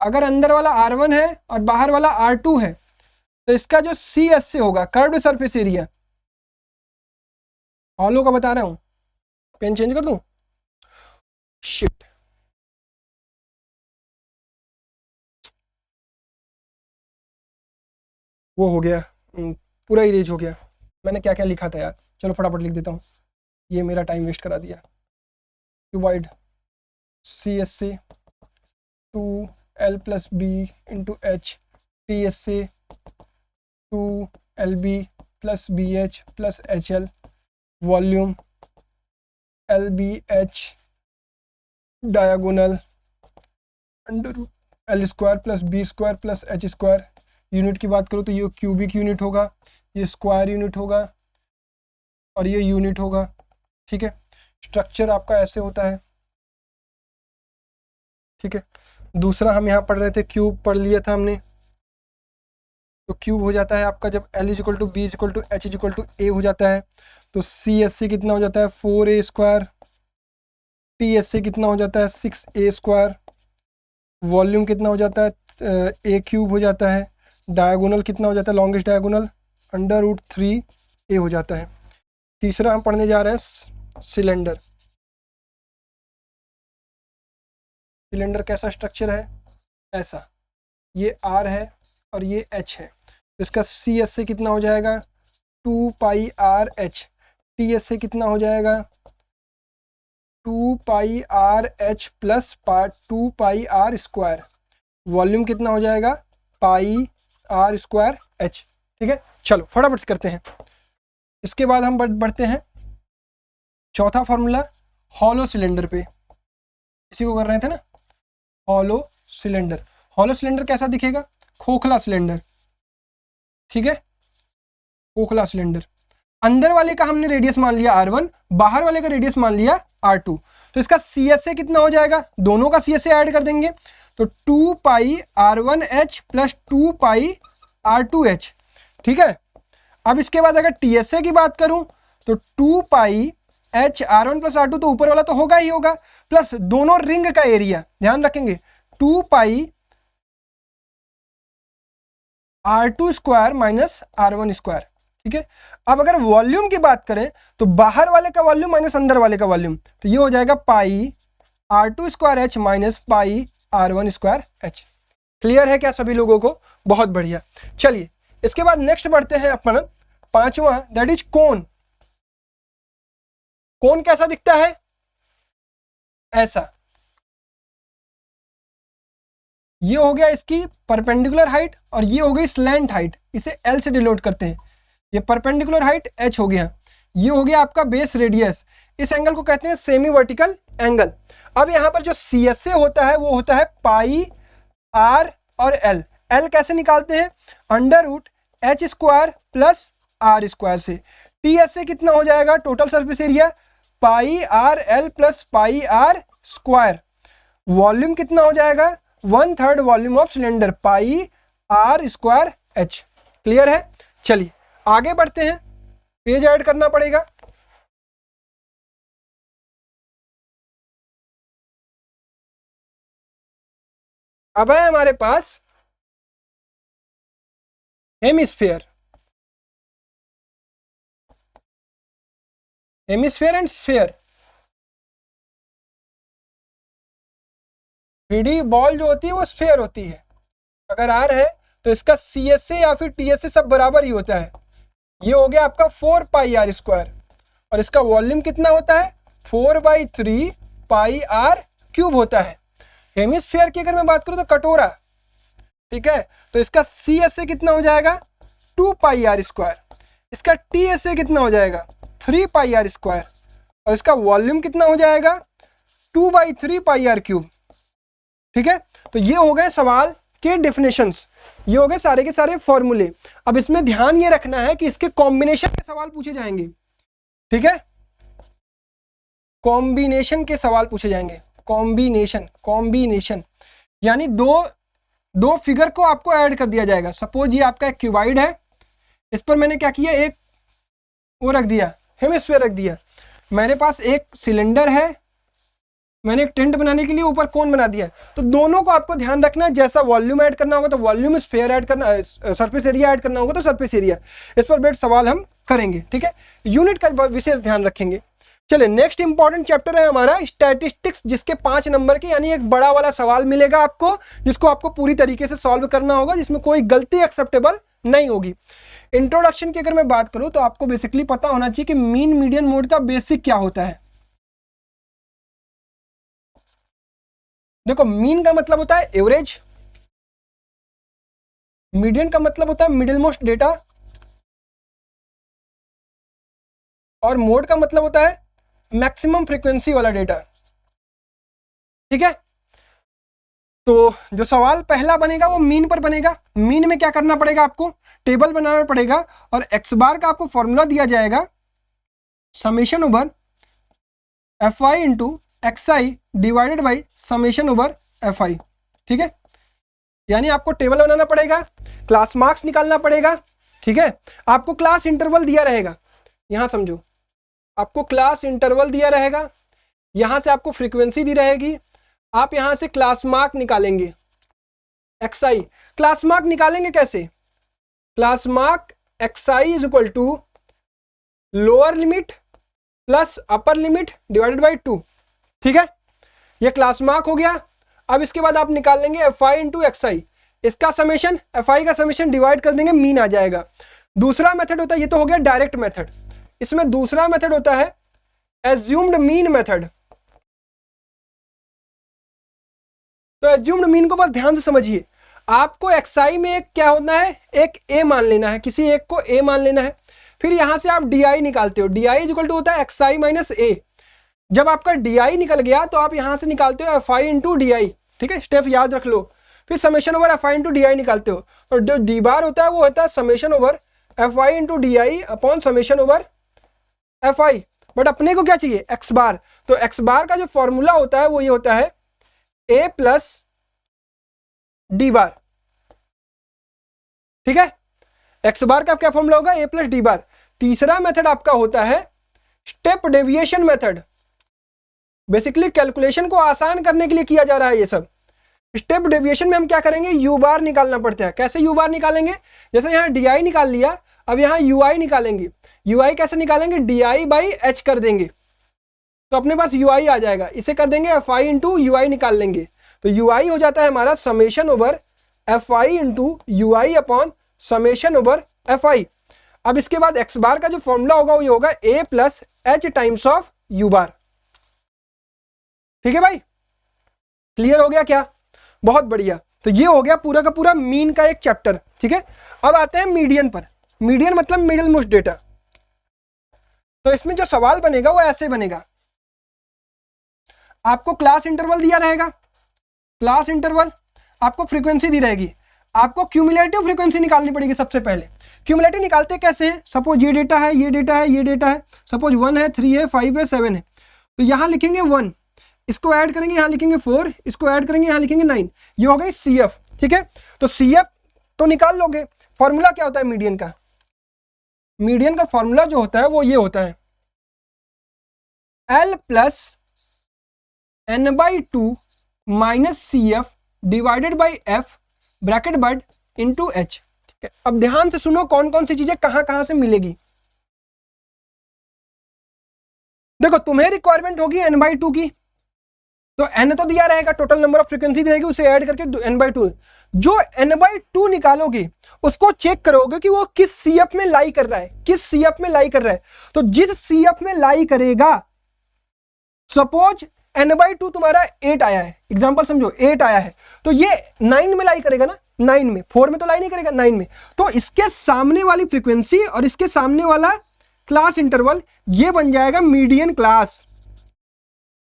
अगर अंदर वाला R1 है और बाहर वाला R2 है, तो इसका जो CSA होगा, कर्व्ड सरफेस एरिया, हॉलो का बता रहा हूं, पेन चेंज कर दूं, शिट, वो हो गया, पूरा इरेज हो गया। मैंने क्या क्या लिखा था यार, चलो फटाफट लिख देता हूँ, ये मेरा टाइम वेस्ट करा दिया। Cuboid CSA 2L plus B into H, TSA 2LB plus BH plus HL, volume LBH diagonal √L² plus B² plus H²। Unit की बात करूँ तो ये क्यूबिक यूनिट होगा, ये स्क्वायर यूनिट होगा और ये यूनिट होगा, ठीक है। स्ट्रक्चर आपका ऐसे होता है, ठीक है। दूसरा हम यहाँ पढ़ रहे थे, क्यूब पढ़ लिया था हमने। तो क्यूब हो जाता है आपका जब L = B = H = A हो जाता है, तो CSA कितना हो जाता है 4A², TSA कितना हो जाता है 6A², वॉल्यूम कितना हो जाता है A³ हो जाता है, डायगोनल कितना हो जाता है, लॉन्गेस्ट डायगोनल √3A हो जाता है। तीसरा हम पढ़ने जा रहे हैं सिलेंडर। सिलेंडर कैसा स्ट्रक्चर है, ऐसा, ये R है और ये H है। तो इसका CSA कितना हो जाएगा 2πRH, TSA कितना हो जाएगा 2πRH प्लस 2πR², वॉल्यूम कितना हो जाएगा πR²H, ठीक है। चलो फटाफट से करते हैं। इसके बाद हम बढ़ते हैं चौथा फॉर्मूला, हॉलो सिलेंडर पे। इसी को कर रहे थे ना, हॉलो सिलेंडर। हॉलो सिलेंडर कैसा दिखेगा, खोखला सिलेंडर, ठीक है, खोखला सिलेंडर। अंदर वाले का हमने रेडियस मान लिया R1, बाहर वाले का रेडियस मान लिया R2। तो इसका CSA कितना हो जाएगा, दोनों का CSA ऐड कर देंगे, तो 2πR1H प्लस 2πR2H, ठीक है। अब इसके बाद अगर TSA की बात करूं तो 2πH R1 प्लस R2, तो ऊपर वाला तो होगा ही होगा, प्लस दोनों रिंग का एरिया ध्यान रखेंगे, 2π R2 square minus R1 square, ठीक है। अब अगर वॉल्यूम की बात करें तो बाहर वाले का वॉल्यूम माइनस अंदर वाले का वॉल्यूम, तो ये हो जाएगा पाई R2 square H minus pi R1 square H। Clear है क्या सभी लोगों को? बहुत बढ़िया। चलिए इसके बाद नेक्स्ट बढ़ते हैं अपन पांचवा, दैट इज कोन। कोन कैसा दिखता है? ऐसा। ये हो गया इसकी परपेंडिकुलर हाइट और ये हो गई स्लैंट हाइट, इसे L से डिनोट करते हैं। ये परपेंडिकुलर हाइट H हो गया, ये हो गया आपका बेस रेडियस। इस एंगल को कहते हैं सेमी वर्टिकल एंगल। अब यहाँ पर जो CSA होता है वो होता है पाई R और L। L कैसे निकालते हैं? Under root H square plus R square से। TSA कितना हो जाएगा? Total surface area pi R L plus pi R square. Volume कितना हो जाएगा? 1/3 volume of cylinder pi R square H। Clear है? चलिए आगे बढ़ते हैं, पेज ऐड करना पड़ेगा। अब है हमारे पास hemisphere, hemisphere and sphere. 3D ball जो होती है वो स्फीयर होती है। अगर R है तो इसका CSA या फिर TSA सब बराबर ही होता है। ये हो गया आपका 4 पाई R स्क्वायर और इसका वॉल्यूम कितना होता है? 4/3 पाई R क्यूब होता है। हेमिस्फीयर की अगर मैं बात करूं तो कटोरा, ठीक है, तो इसका CSA कितना हो जाएगा? 2 पाई R स्क्वायर। इसका TSA कितना हो जाएगा? 3 पाई R स्क्वायर और इसका वॉल्यूम कितना हो जाएगा? 2/3 पाई R क्यूब। ठीक है, तो ये हो गए सवाल के डेफिनेशंस, ये हो गए सारे के सारे फॉर्मूले। अब इसमें ध्यान ये रखना है कि इसके कॉम्बिनेशन के सवाल पूछे जाएंगे। ठीक है, कॉम्बिनेशन के सवाल पूछे जाएंगे। कॉम्बिनेशन यानी दो फिगर को आपको ऐड कर दिया जाएगा। सपोज ये आपका एक क्यूबाइड है, इस पर मैंने क्या किया, एक वो रख दिया, हेमिस्फीयर रख दिया। मेरे पास एक सिलेंडर है, मैंने एक टेंट बनाने के लिए ऊपर कोन बना दिया। तो दोनों को आपको ध्यान रखना है, जैसा वॉल्यूम ऐड करना होगा तो वॉल्यूम, स्फीयर ऐड करना, सरफेस एरिया ऐड करना होगा तो सरफेस एरिया। इस पर बेट सवाल हम करेंगे। ठीक है, यूनिट का विशेष ध्यान रखेंगे। चलिए नेक्स्ट इंपॉर्टेंट चैप्टर है हमारा स्टैटिस्टिक्स, जिसके 5 नंबर के यानी एक बड़ा वाला सवाल मिलेगा आपको, जिसको आपको पूरी तरीके से सॉल्व करना होगा, जिसमें कोई गलती एक्सेप्टेबल नहीं होगी। इंट्रोडक्शन की अगर मैं बात करूं तो आपको बेसिकली पता होना चाहिए कि मीन मीडियन मोड का बेसिक क्या होता है। देखो, मीन का मतलब होता है एवरेज, मीडियन का मतलब होता है मिडिल मोस्ट डेटा, और मोड का मतलब होता है मैक्सिमम फ्रीक्वेंसी वाला डेटा। ठीक है, तो जो सवाल पहला बनेगा वो मीन पर बनेगा। मीन में क्या करना पड़ेगा, आपको टेबल बनाना पड़ेगा और एक्स बार का आपको फॉर्मूला दिया जाएगा, summation over FI into XI divided by summation over FI। ठीक है, यानी आपको टेबल बनाना पड़ेगा, क्लास मार्क्स निकालना पड़ेगा। ठीक है, आपको क्लास इंटरवल दिया रहेगा, यहां समझो, आपको क्लास इंटरवल दिया रहेगा, यहां से आपको फ्रीक्वेंसी दी रहेगी, आप यहां से क्लास मार्क निकालेंगे XI। क्लास मार्क निकालेंगे कैसे? Class mark XI is equal to lower limit plus upper limit divided by 2। ठीक है, ये क्लास मार्क हो गया। अब इसके बाद आप निकाल लेंगे FI इंटू XI, इसका समेशन, FI का समेशन डिवाइड कर देंगे, मीन आ जाएगा। दूसरा मेथड होता है, ये तो हो गया डायरेक्ट मेथड, इसमें दूसरा मेथड होता है एज्यूम्ड मीन मेथड। तो एज्यूम्ड मीन को बस ध्यान से समझिए, आपको XI में एक क्या होना है, एक A मान लेना है, किसी एक को A मान लेना है, फिर यहां से आप DI निकालते हो, DI इज इक्वल टू होता है XI माइनस A। जब आपका DI निकल गया तो आप यहां से निकालते हो FI इंटू DI। ठीक है, स्टेप याद रख लो। फिर summation over FI into DI निकालते हो, और जो डी बार होता है वो होता है summation over FI into DI upon summation over FI। But अपने को क्या चाहिए, एक्स बार। तो एक्स बार का जो फॉर्मूला होता है वो ये होता है A प्लस डी बार। ठीक है, एक्स बार का क्या फॉर्मूला होगा, A प्लस डी बार। तीसरा मेथड आपका होता है step deviation method. Basically calculation को आसान करने के लिए किया जा रहा है ये सब। स्टेप डेविएशन में हम क्या करेंगे, यू बार निकालना पड़ता है। कैसे यू बार निकालेंगे, जैसे यहाँ डी आई निकाल लिया, अब यहाँ यू आई निकालेंगे। यू आई कैसे निकालेंगे, डी आई बाई एच कर देंगे तो अपने पास यू आई आ जाएगा। इसे कर देंगे एफ आई इंटू यू आई निकाल लेंगे तो यू आई हो जाता है हमारा summation over F I into you I upon summation over F I. अब इसके बाद एक्स बार का जो फॉर्मूला होगा वो होगा A plus H times of U bar. ठीक है भाई, क्लियर हो गया क्या, बहुत बढ़िया। तो ये हो गया पूरा का पूरा मीन का एक चैप्टर। ठीक है, अब आते हैं मीडियन पर। मीडियन मतलब मिडिल मोस्ट डेटा। तो इसमें जो सवाल बनेगा वो ऐसे बनेगा, आपको क्लास इंटरवल दिया रहेगा, क्लास इंटरवल, आपको फ्रीक्वेंसी दी रहेगी, आपको क्यूमुलेटिव फ्रीक्वेंसी निकालनी पड़ेगी। सबसे पहले क्यूमुलेटिव निकालते कैसे हैं, सपोज ये डेटा है, ये डेटा है, ये डेटा है, सपोज 1 है, 3 है, 5 है, 7 है, तो यहाँ लिखेंगे 1, इसको ऐड करेंगे, यहाँ लिखेंगे 4, इसको ऐड करेंगे, यहाँ लिखेंगे 9, ये हो गई CF। ठीक है, तो CF तो निकाल लोगे। फॉर्मूला क्या होता है मीडियन का, मीडियन का फॉर्मूला जो होता है वो ये होता है L plus n/2 minus CF divided by F bracket but into H। ठीक है, अब ध्यान से सुनो कौन कौन सी चीजें कहां कहां से मिलेगी। देखो तुम्हें रिक्वायरमेंट होगी n/2 की, तो n तो दिया रहेगा, टोटल नंबर ऑफ फ्रीक्वेंसी दी रहेगी, उसे ऐड करके n/2। जो n/2 निकालोगे उसको चेक करोगे कि वो किस CF में लाई कर रहा है, किस CF में लाई कर रहा है। तो जिस CF में लाई करेगा, सपोज n/2 तुम्हारा 8 आया है, एग्जांपल समझो 8 आया है, तो ये 9 में लाई करेगा ना, 9 में, 4 में तो लाई नहीं करेगा, 9 में। तो इसके सामने वाली फ्रीक्वेंसी और इसके सामने वाला क्लास इंटरवल ये बन जाएगा मीडियन क्लास,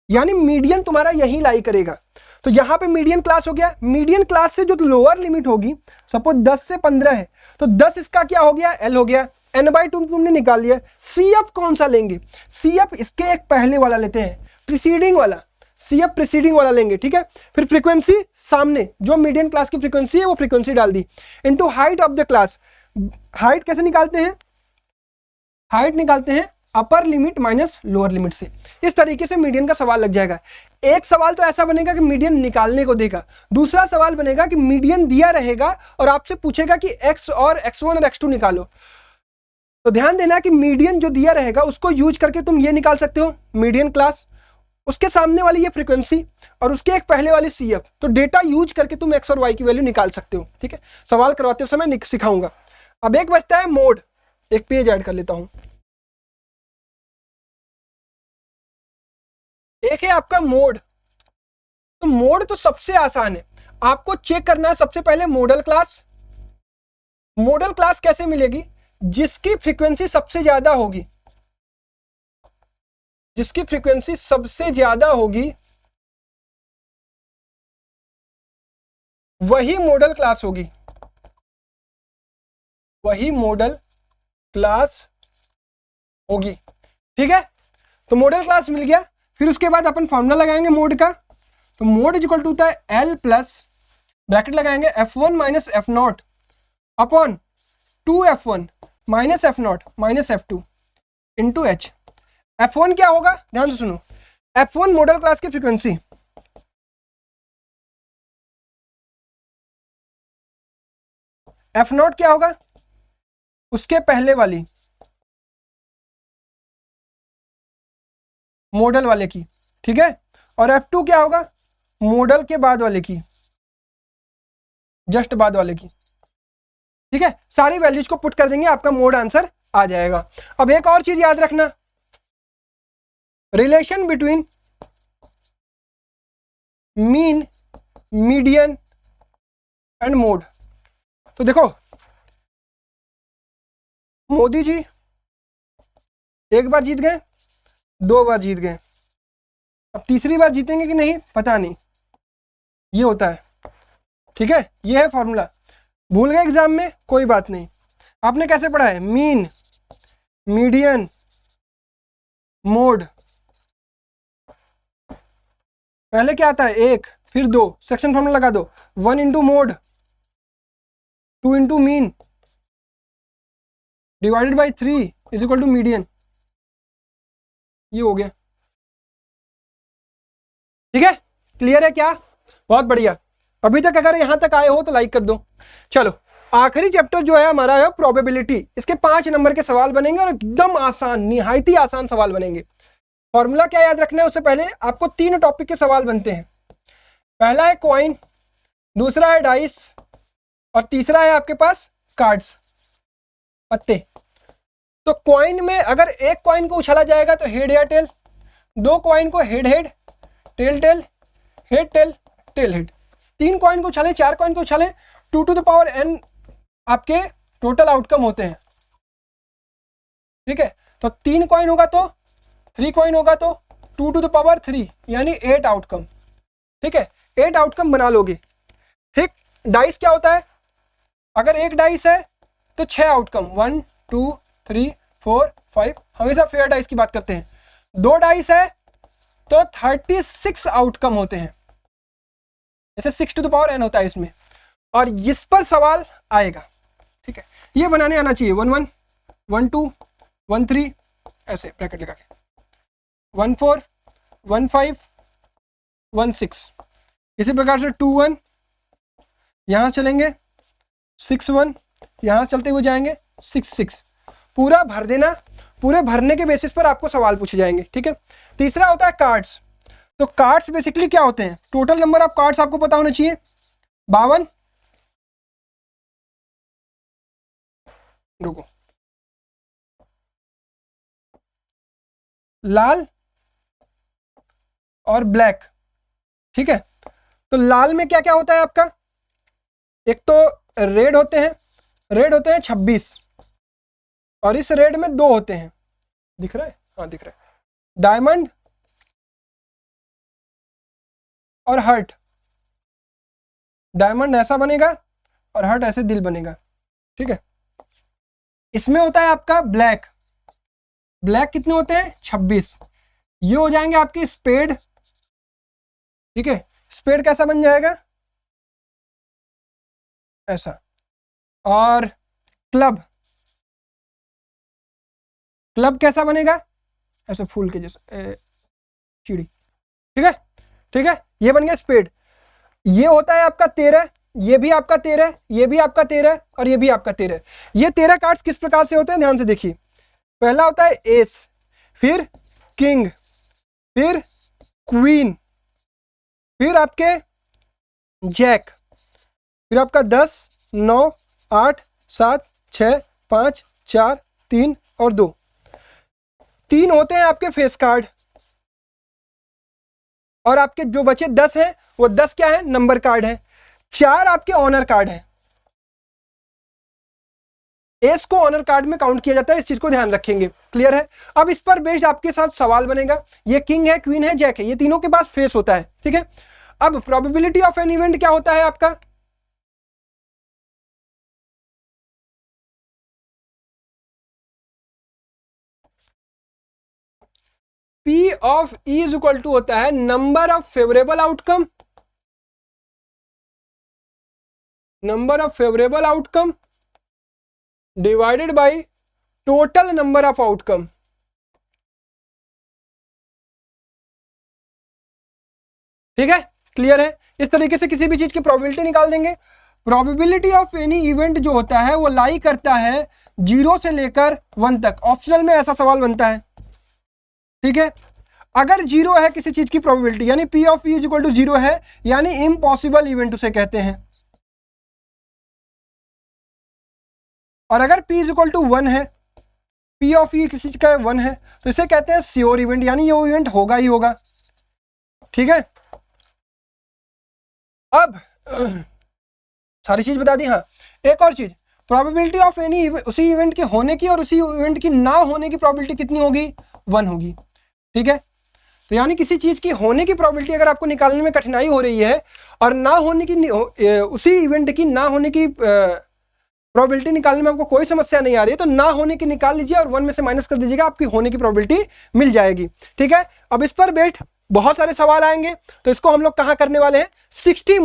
यानी मीडियन तुम्हारा यही लाई करेगा। तो यहां पे मीडियन क्लास हो गया। मीडियन क्लास से जो लोअर लिमिट होगी, सपोज 10 से 15 है, तो 10 इसका क्या हो गया, L हो गया, n/2 तुमने निकाल लिया। CF कौन सा लेंगे, CF इसके एक पहले वाला लेते हैं, प्रीसीडिंग वाला, CF प्रीसीडिंग वाला लेंगे। ठीक है, फिर फ्रीक्वेंसी सामने जो मीडियन क्लास की फ्रीक्वेंसी है वो फ्रीक्वेंसी डाल दी, into height of the class. Height कैसे निकालते हैं, हाइट निकालते हैं upper limit minus lower limit से। इस तरीके से मीडियन का सवाल लग जाएगा। एक सवाल तो ऐसा बनेगा कि मीडियन निकालने को देगा, दूसरा सवाल बनेगा कि मीडियन दिया रहेगा और आपसे पूछेगा कि x और x1 और x2 निकालो। तो ध्यान देना कि मीडियन जो दिया रहेगा उसको यूज करके तुम ये निकाल सकते हो मीडियन क्लास, उसके सामने वाली ये फ्रीक्वेंसी और उसके एक पहले वाली CF। तो डेटा यूज करके तुम x और y की वैल्यू निकाल सकते हो। ठीक है, सवाल करवाते समय सिखाऊंगा। अब एक बचता है मोड, एक पेज ऐड कर लेता हूं। एक है आपका मोड। तो मोड तो सबसे आसान है, आपको चेक करना है सबसे पहले मॉडल क्लास। मॉडल क्लास कैसे मिलेगी, जिसकी फ्रीक्वेंसी सबसे ज्यादा होगी, जिसकी फ्रीक्वेंसी सबसे ज्यादा होगी वही मॉडल क्लास होगी, वही मॉडल क्लास होगी। ठीक है, तो मॉडल क्लास मिल गया। फिर उसके बाद अपन फॉर्मूला लगाएंगे मोड का। तो मोड इज इक्वल टू होता है L प्लस ब्रैकेट लगाएंगे F1 minus F0 upon 2F1 minus F0 minus F2 into H। F1 क्या होगा, ध्यान से सुनो, F1 मॉडल क्लास की फ्रीक्वेंसी, F0 क्या होगा, उसके पहले वाली मॉडल वाले की। ठीक है, और F2 क्या होगा, मॉडल के बाद वाले की, जस्ट बाद वाले की। ठीक है, सारी वैल्यूज को पुट कर देंगे, आपका मोड आंसर आ जाएगा। अब एक और चीज याद रखना, relation between mean, median and mode. तो देखो मोदी जी एक बार जीत गए, 2 बार जीत गए, अब तीसरी बार जीतेंगे कि नहीं पता नहीं, ये होता है। ठीक है, ये है फॉर्मूला। भूल गए एग्जाम में, कोई बात नहीं। आपने कैसे पढ़ा है, मीन, मीडियन, मोड, पहले क्या आता है 1 फिर 2, सेक्शन फॉर्मूला लगा दो, 1 into mode 2 into mean divided by 3 is equal to median. ये हो गया। ठीक है, क्लियर है क्या, बहुत बढ़िया। अभी तक अगर यहां तक आए हो तो लाइक कर दो। चलो आखिरी चैप्टर जो है हमारा है प्रोबेबिलिटी। इसके 5 नंबर के सवाल बनेंगे और एकदम आसान, निहायत ही आसान सवाल बनेंगे। फॉर्मूला क्या याद रखना है, उससे पहले आपको 3 टॉपिक के सवाल बनते हैं। पहला है कॉइन, दूसरा है डाइस और तीसरा है आपके पास कार्ड्स, पत्ते। तो कॉइन में अगर एक कॉइन को उछाला जाएगा तो हेड या टेल, 2 कॉइन को head head, tail tail, head tail, tail head, 3 coin को उछाले, 4 कॉइन को उछाले, 2 to the power n आपके टोटल आउटकम होते हैं। ठीक है, तो 3 कॉइन होगा तो 3 कॉइन होगा तो 2 to the power 3 यानी 8 आउटकम। ठीक है, 8 आउटकम बना लोगे। ठीक, डाइस क्या होता है, अगर एक डाइस है तो 6 आउटकम, 1 2 3 4 5, हमेशा फेयर डाइस की बात करते हैं। 2 डाइस है तो 36 आउटकम होते हैं, जैसे 6 to the power n होता है इसमें, और इस पर सवाल आएगा। ठीक है, ये बनाने आना चाहिए 1 1 1 2 1 3 ऐसे ब्रैकेट लगा के, 1 4 1 5 1 6, इसी प्रकार से 2 1 यहां चलेंगे, 6 1 यहां चलते हुए जाएंगे, 6 6, पूरा भर देना। पूरे भरने के बेसिस पर आपको सवाल पूछे जाएंगे। ठीक है, तीसरा होता है कार्ड्स। तो कार्ड्स बेसिकली क्या होते हैं, टोटल नंबर ऑफ कार्ड्स आपको पता होना चाहिए 52, रुको, लाल और ब्लैक। ठीक है, तो लाल में क्या क्या होता है आपका, एक तो रेड होते हैं, रेड होते हैं 26, और इस रेड में 2 होते हैं, दिख रहा है, हाँ दिख रहा है, डायमंड और हर्ट। डायमंड ऐसा बनेगा और हर्ट ऐसे दिल बनेगा। ठीक है, इसमें होता है आपका ब्लैक, ब्लैक कितने होते हैं 26, ये हो जाएंगे आपके स्पेड। ठीक है, स्पेड कैसा बन जाएगा, ऐसा, और क्लब, क्लब कैसा बनेगा, ऐसे फूल के जैसा, चिड़ी। ठीक है, ठीक है, ये बन गया स्पेड। ये होता है आपका 13, ये भी आपका 13, ये भी आपका 13 और ये भी आपका 13। ये 13 कार्ड्स किस प्रकार से होते हैं, ध्यान से देखिए। पहला होता है एस, फिर किंग, फिर क्वीन, फिर आपके जैक, फिर आपका 10 9 8 7 6 5 4 3 और 2, 3 होते हैं आपके फेस कार्ड, और आपके जो बचे 10 हैं वो 10 क्या है, नंबर कार्ड है। 4 आपके ऑनर कार्ड है, एस को ऑनर कार्ड में काउंट किया जाता है, इस चीज को ध्यान रखेंगे। क्लियर है, अब इस पर बेस्ड आपके साथ सवाल बनेगा। ये किंग है, क्वीन है, जैक है, ये तीनों के पास फेस होता है। ठीक है, अब प्रोबेबिलिटी ऑफ एन इवेंट क्या होता है आपका, P of E is equal to होता है number of favourable outcome, number of favourable outcome divided by total number of outcome. ठीक है, क्लियर है। इस तरीके से किसी भी चीज की प्रोबेबिलिटी निकाल देंगे। प्रोबेबिलिटी ऑफ एनी इवेंट जो होता है वो लाई करता है 0 से लेकर 1 तक। ऑप्शनल में ऐसा सवाल बनता है। ठीक है, अगर 0 है किसी चीज की प्रोबेबिलिटी, यानी P of E is equal to 0 है, यानी इम्पॉसिबल इवेंट उसे कहते हैं। और अगर P इज इक्वल टू 1 है, P ऑफ E किसी चीज का 1 है, तो इसे कहते हैं श्योर इवेंट, यानी ये इवेंट होगा ही होगा। ठीक है, अब सारी चीज बता दी। हाँ, एक और चीज, प्रोबेबिलिटी ऑफ एनी, उसी इवेंट के होने की और उसी इवेंट की ना होने की प्रोबेबिलिटी कितनी होगी, 1 होगी। ठीक है, तो यानी किसी चीज की होने की प्रोबेबिलिटी अगर आपको निकालने में कठिनाई हो रही है और ना होने की, उसी इवेंट की ना होने की प्रोबेबिलिटी निकालने में आपको कोई समस्या नहीं आ रही है, तो ना होने की निकाल लीजिए और 1 में से माइनस कर दीजिएगा, आपकी होने की प्रोबेबिलिटी मिल जाएगी। ठीक है, अब इस पर बेस्ड बहुत सारे सवाल आएंगे, तो इसको हम लोग कहाँ करने वाले हैं, 60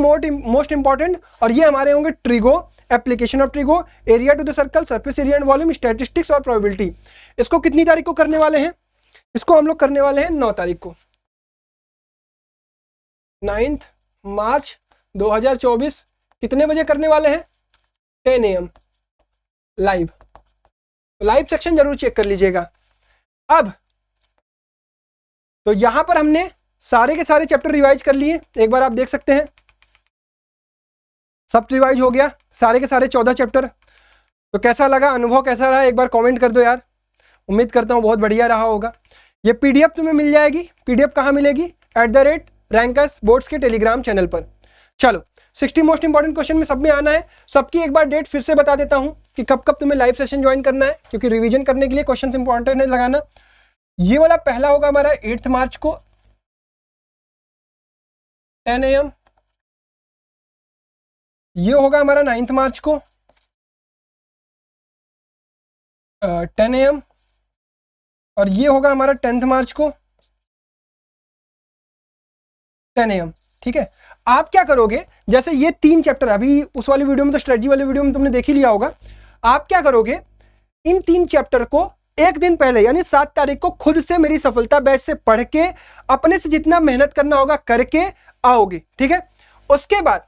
मोस्ट इंपॉर्टेंट, और ये हमारे होंगे trigo, application of trigo, area to the circle, surface area and volume, statistics और प्रोबेबिलिटी। इसको कितनी तारीख को करने वाले हैं, इसको हम लोग करने वाले हैं 9 तारीख को, 9 मार्च 2024 कितने बजे करने वाले हैं? 10 AM लाइव। लाइव सेक्शन जरूर चेक कर लीजिएगा। अब तो यहां पर हमने सारे के सारे चैप्टर रिवाइज कर लिए, एक बार आप देख सकते हैं सब रिवाइज हो गया, सारे के सारे 14 चैप्टर। तो कैसा लगा, अनुभव कैसा रहा, एक बार कमेंट कर दो यार। उम्मीद करता हूं बहुत बढ़िया रहा होगा। ये पीडीएफ तुम्हें मिल जाएगी। पीडीएफ कहां मिलेगी? @रैंकर्स बोर्ड्स के टेलीग्राम चैनल पर। चलो 60 मोस्ट इंपॉर्टेंट क्वेश्चन में सब में आना है। सबकी एक बार डेट फिर से बता देता हूं कि कब कब तुम्हें लाइव सेशन ज्वाइन करना है, क्योंकि रिवीजन करने के लिए क्वेश्चन इंपॉर्टेंट है लगाना। ये वाला पहला होगा हमारा 8 मार्च को 10 AM। ये होगा हमारा 9 मार्च को 10 AM। और ये होगा हमारा 10 मार्च को 10 AM। ठीक है, आप क्या करोगे, जैसे ये 3 चैप्टर अभी उस वाली वीडियो में तो स्ट्रेटजी वाली वीडियो में तुमने देख ही लिया होगा। आप क्या करोगे, इन 3 चैप्टर को एक दिन पहले यानी 7 तारीख को खुद से मेरी सफलता बैच से पढ़ के अपने से जितना मेहनत करना होगा करके आओगे। ठीक है, उसके बाद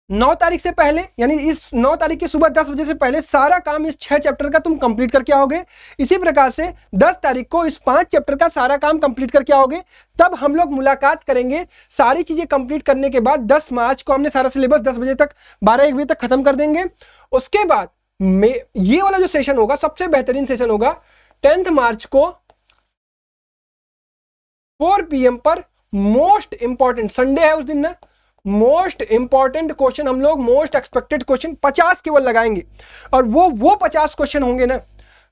9 तारीख से पहले यानी इस 9 तारीख की सुबह 10 बजे से पहले सारा काम इस 6 चैप्टर का तुम कंप्लीट करके आओगे। इसी प्रकार से 10 तारीख को इस 5 चैप्टर का सारा काम कंप्लीट करके आओगे। तब हम लोग मुलाकात करेंगे। सारी चीजें कंप्लीट करने के बाद 10 मार्च को हमने सारा सिलेबस 10 बजे तक 12-1 बजे तक खत्म कर देंगे। उसके बाद ये वाला जो सेशन होगा सबसे बेहतरीन सेशन होगा 10 मार्च को 4 PM पर। मोस्ट इंपॉर्टेंट संडे है उस दिन ना, मोस्ट इंपॉर्टेंट क्वेश्चन हम लोग, मोस्ट एक्सपेक्टेड क्वेश्चन 50 केवल लगाएंगे। और वो 50 क्वेश्चन होंगे ना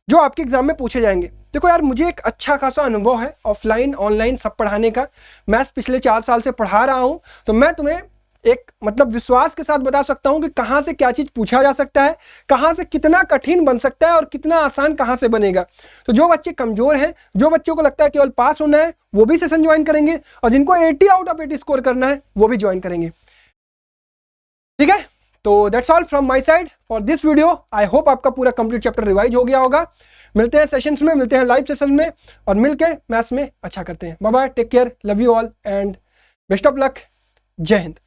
जो आपके एग्जाम में पूछे जाएंगे। देखो यार, मुझे एक अच्छा खासा अनुभव है ऑफलाइन ऑनलाइन सब पढ़ाने का। मैं पिछले 4 साल से पढ़ा रहा हूं, तो मैं तुम्हें एक मतलब विश्वास के साथ बता सकता हूं कि कहां से क्या चीज पूछा जा सकता है, कहां से कितना कठिन बन सकता है और कितना आसान कहां से बनेगा। तो जो बच्चे कमजोर हैं, जो बच्चों को लगता है केवल पास होना है, वो भी सेशन ज्वाइन करेंगे, और जिनको 80 आउट ऑफ 80 स्कोर करना है वो भी ज्वाइन करेंगे। ठीक है, तो that's all from my side for this video. I hope आपका पूरा कंप्लीट चैप्टर रिवाइज हो गया होगा। मिलते हैं सेशंस में, मिलते हैं लाइव सेशन में, और मिलके मैथ्स में अच्छा करते हैं। Bye bye, take care, love you all and best of luck. जय हिंद।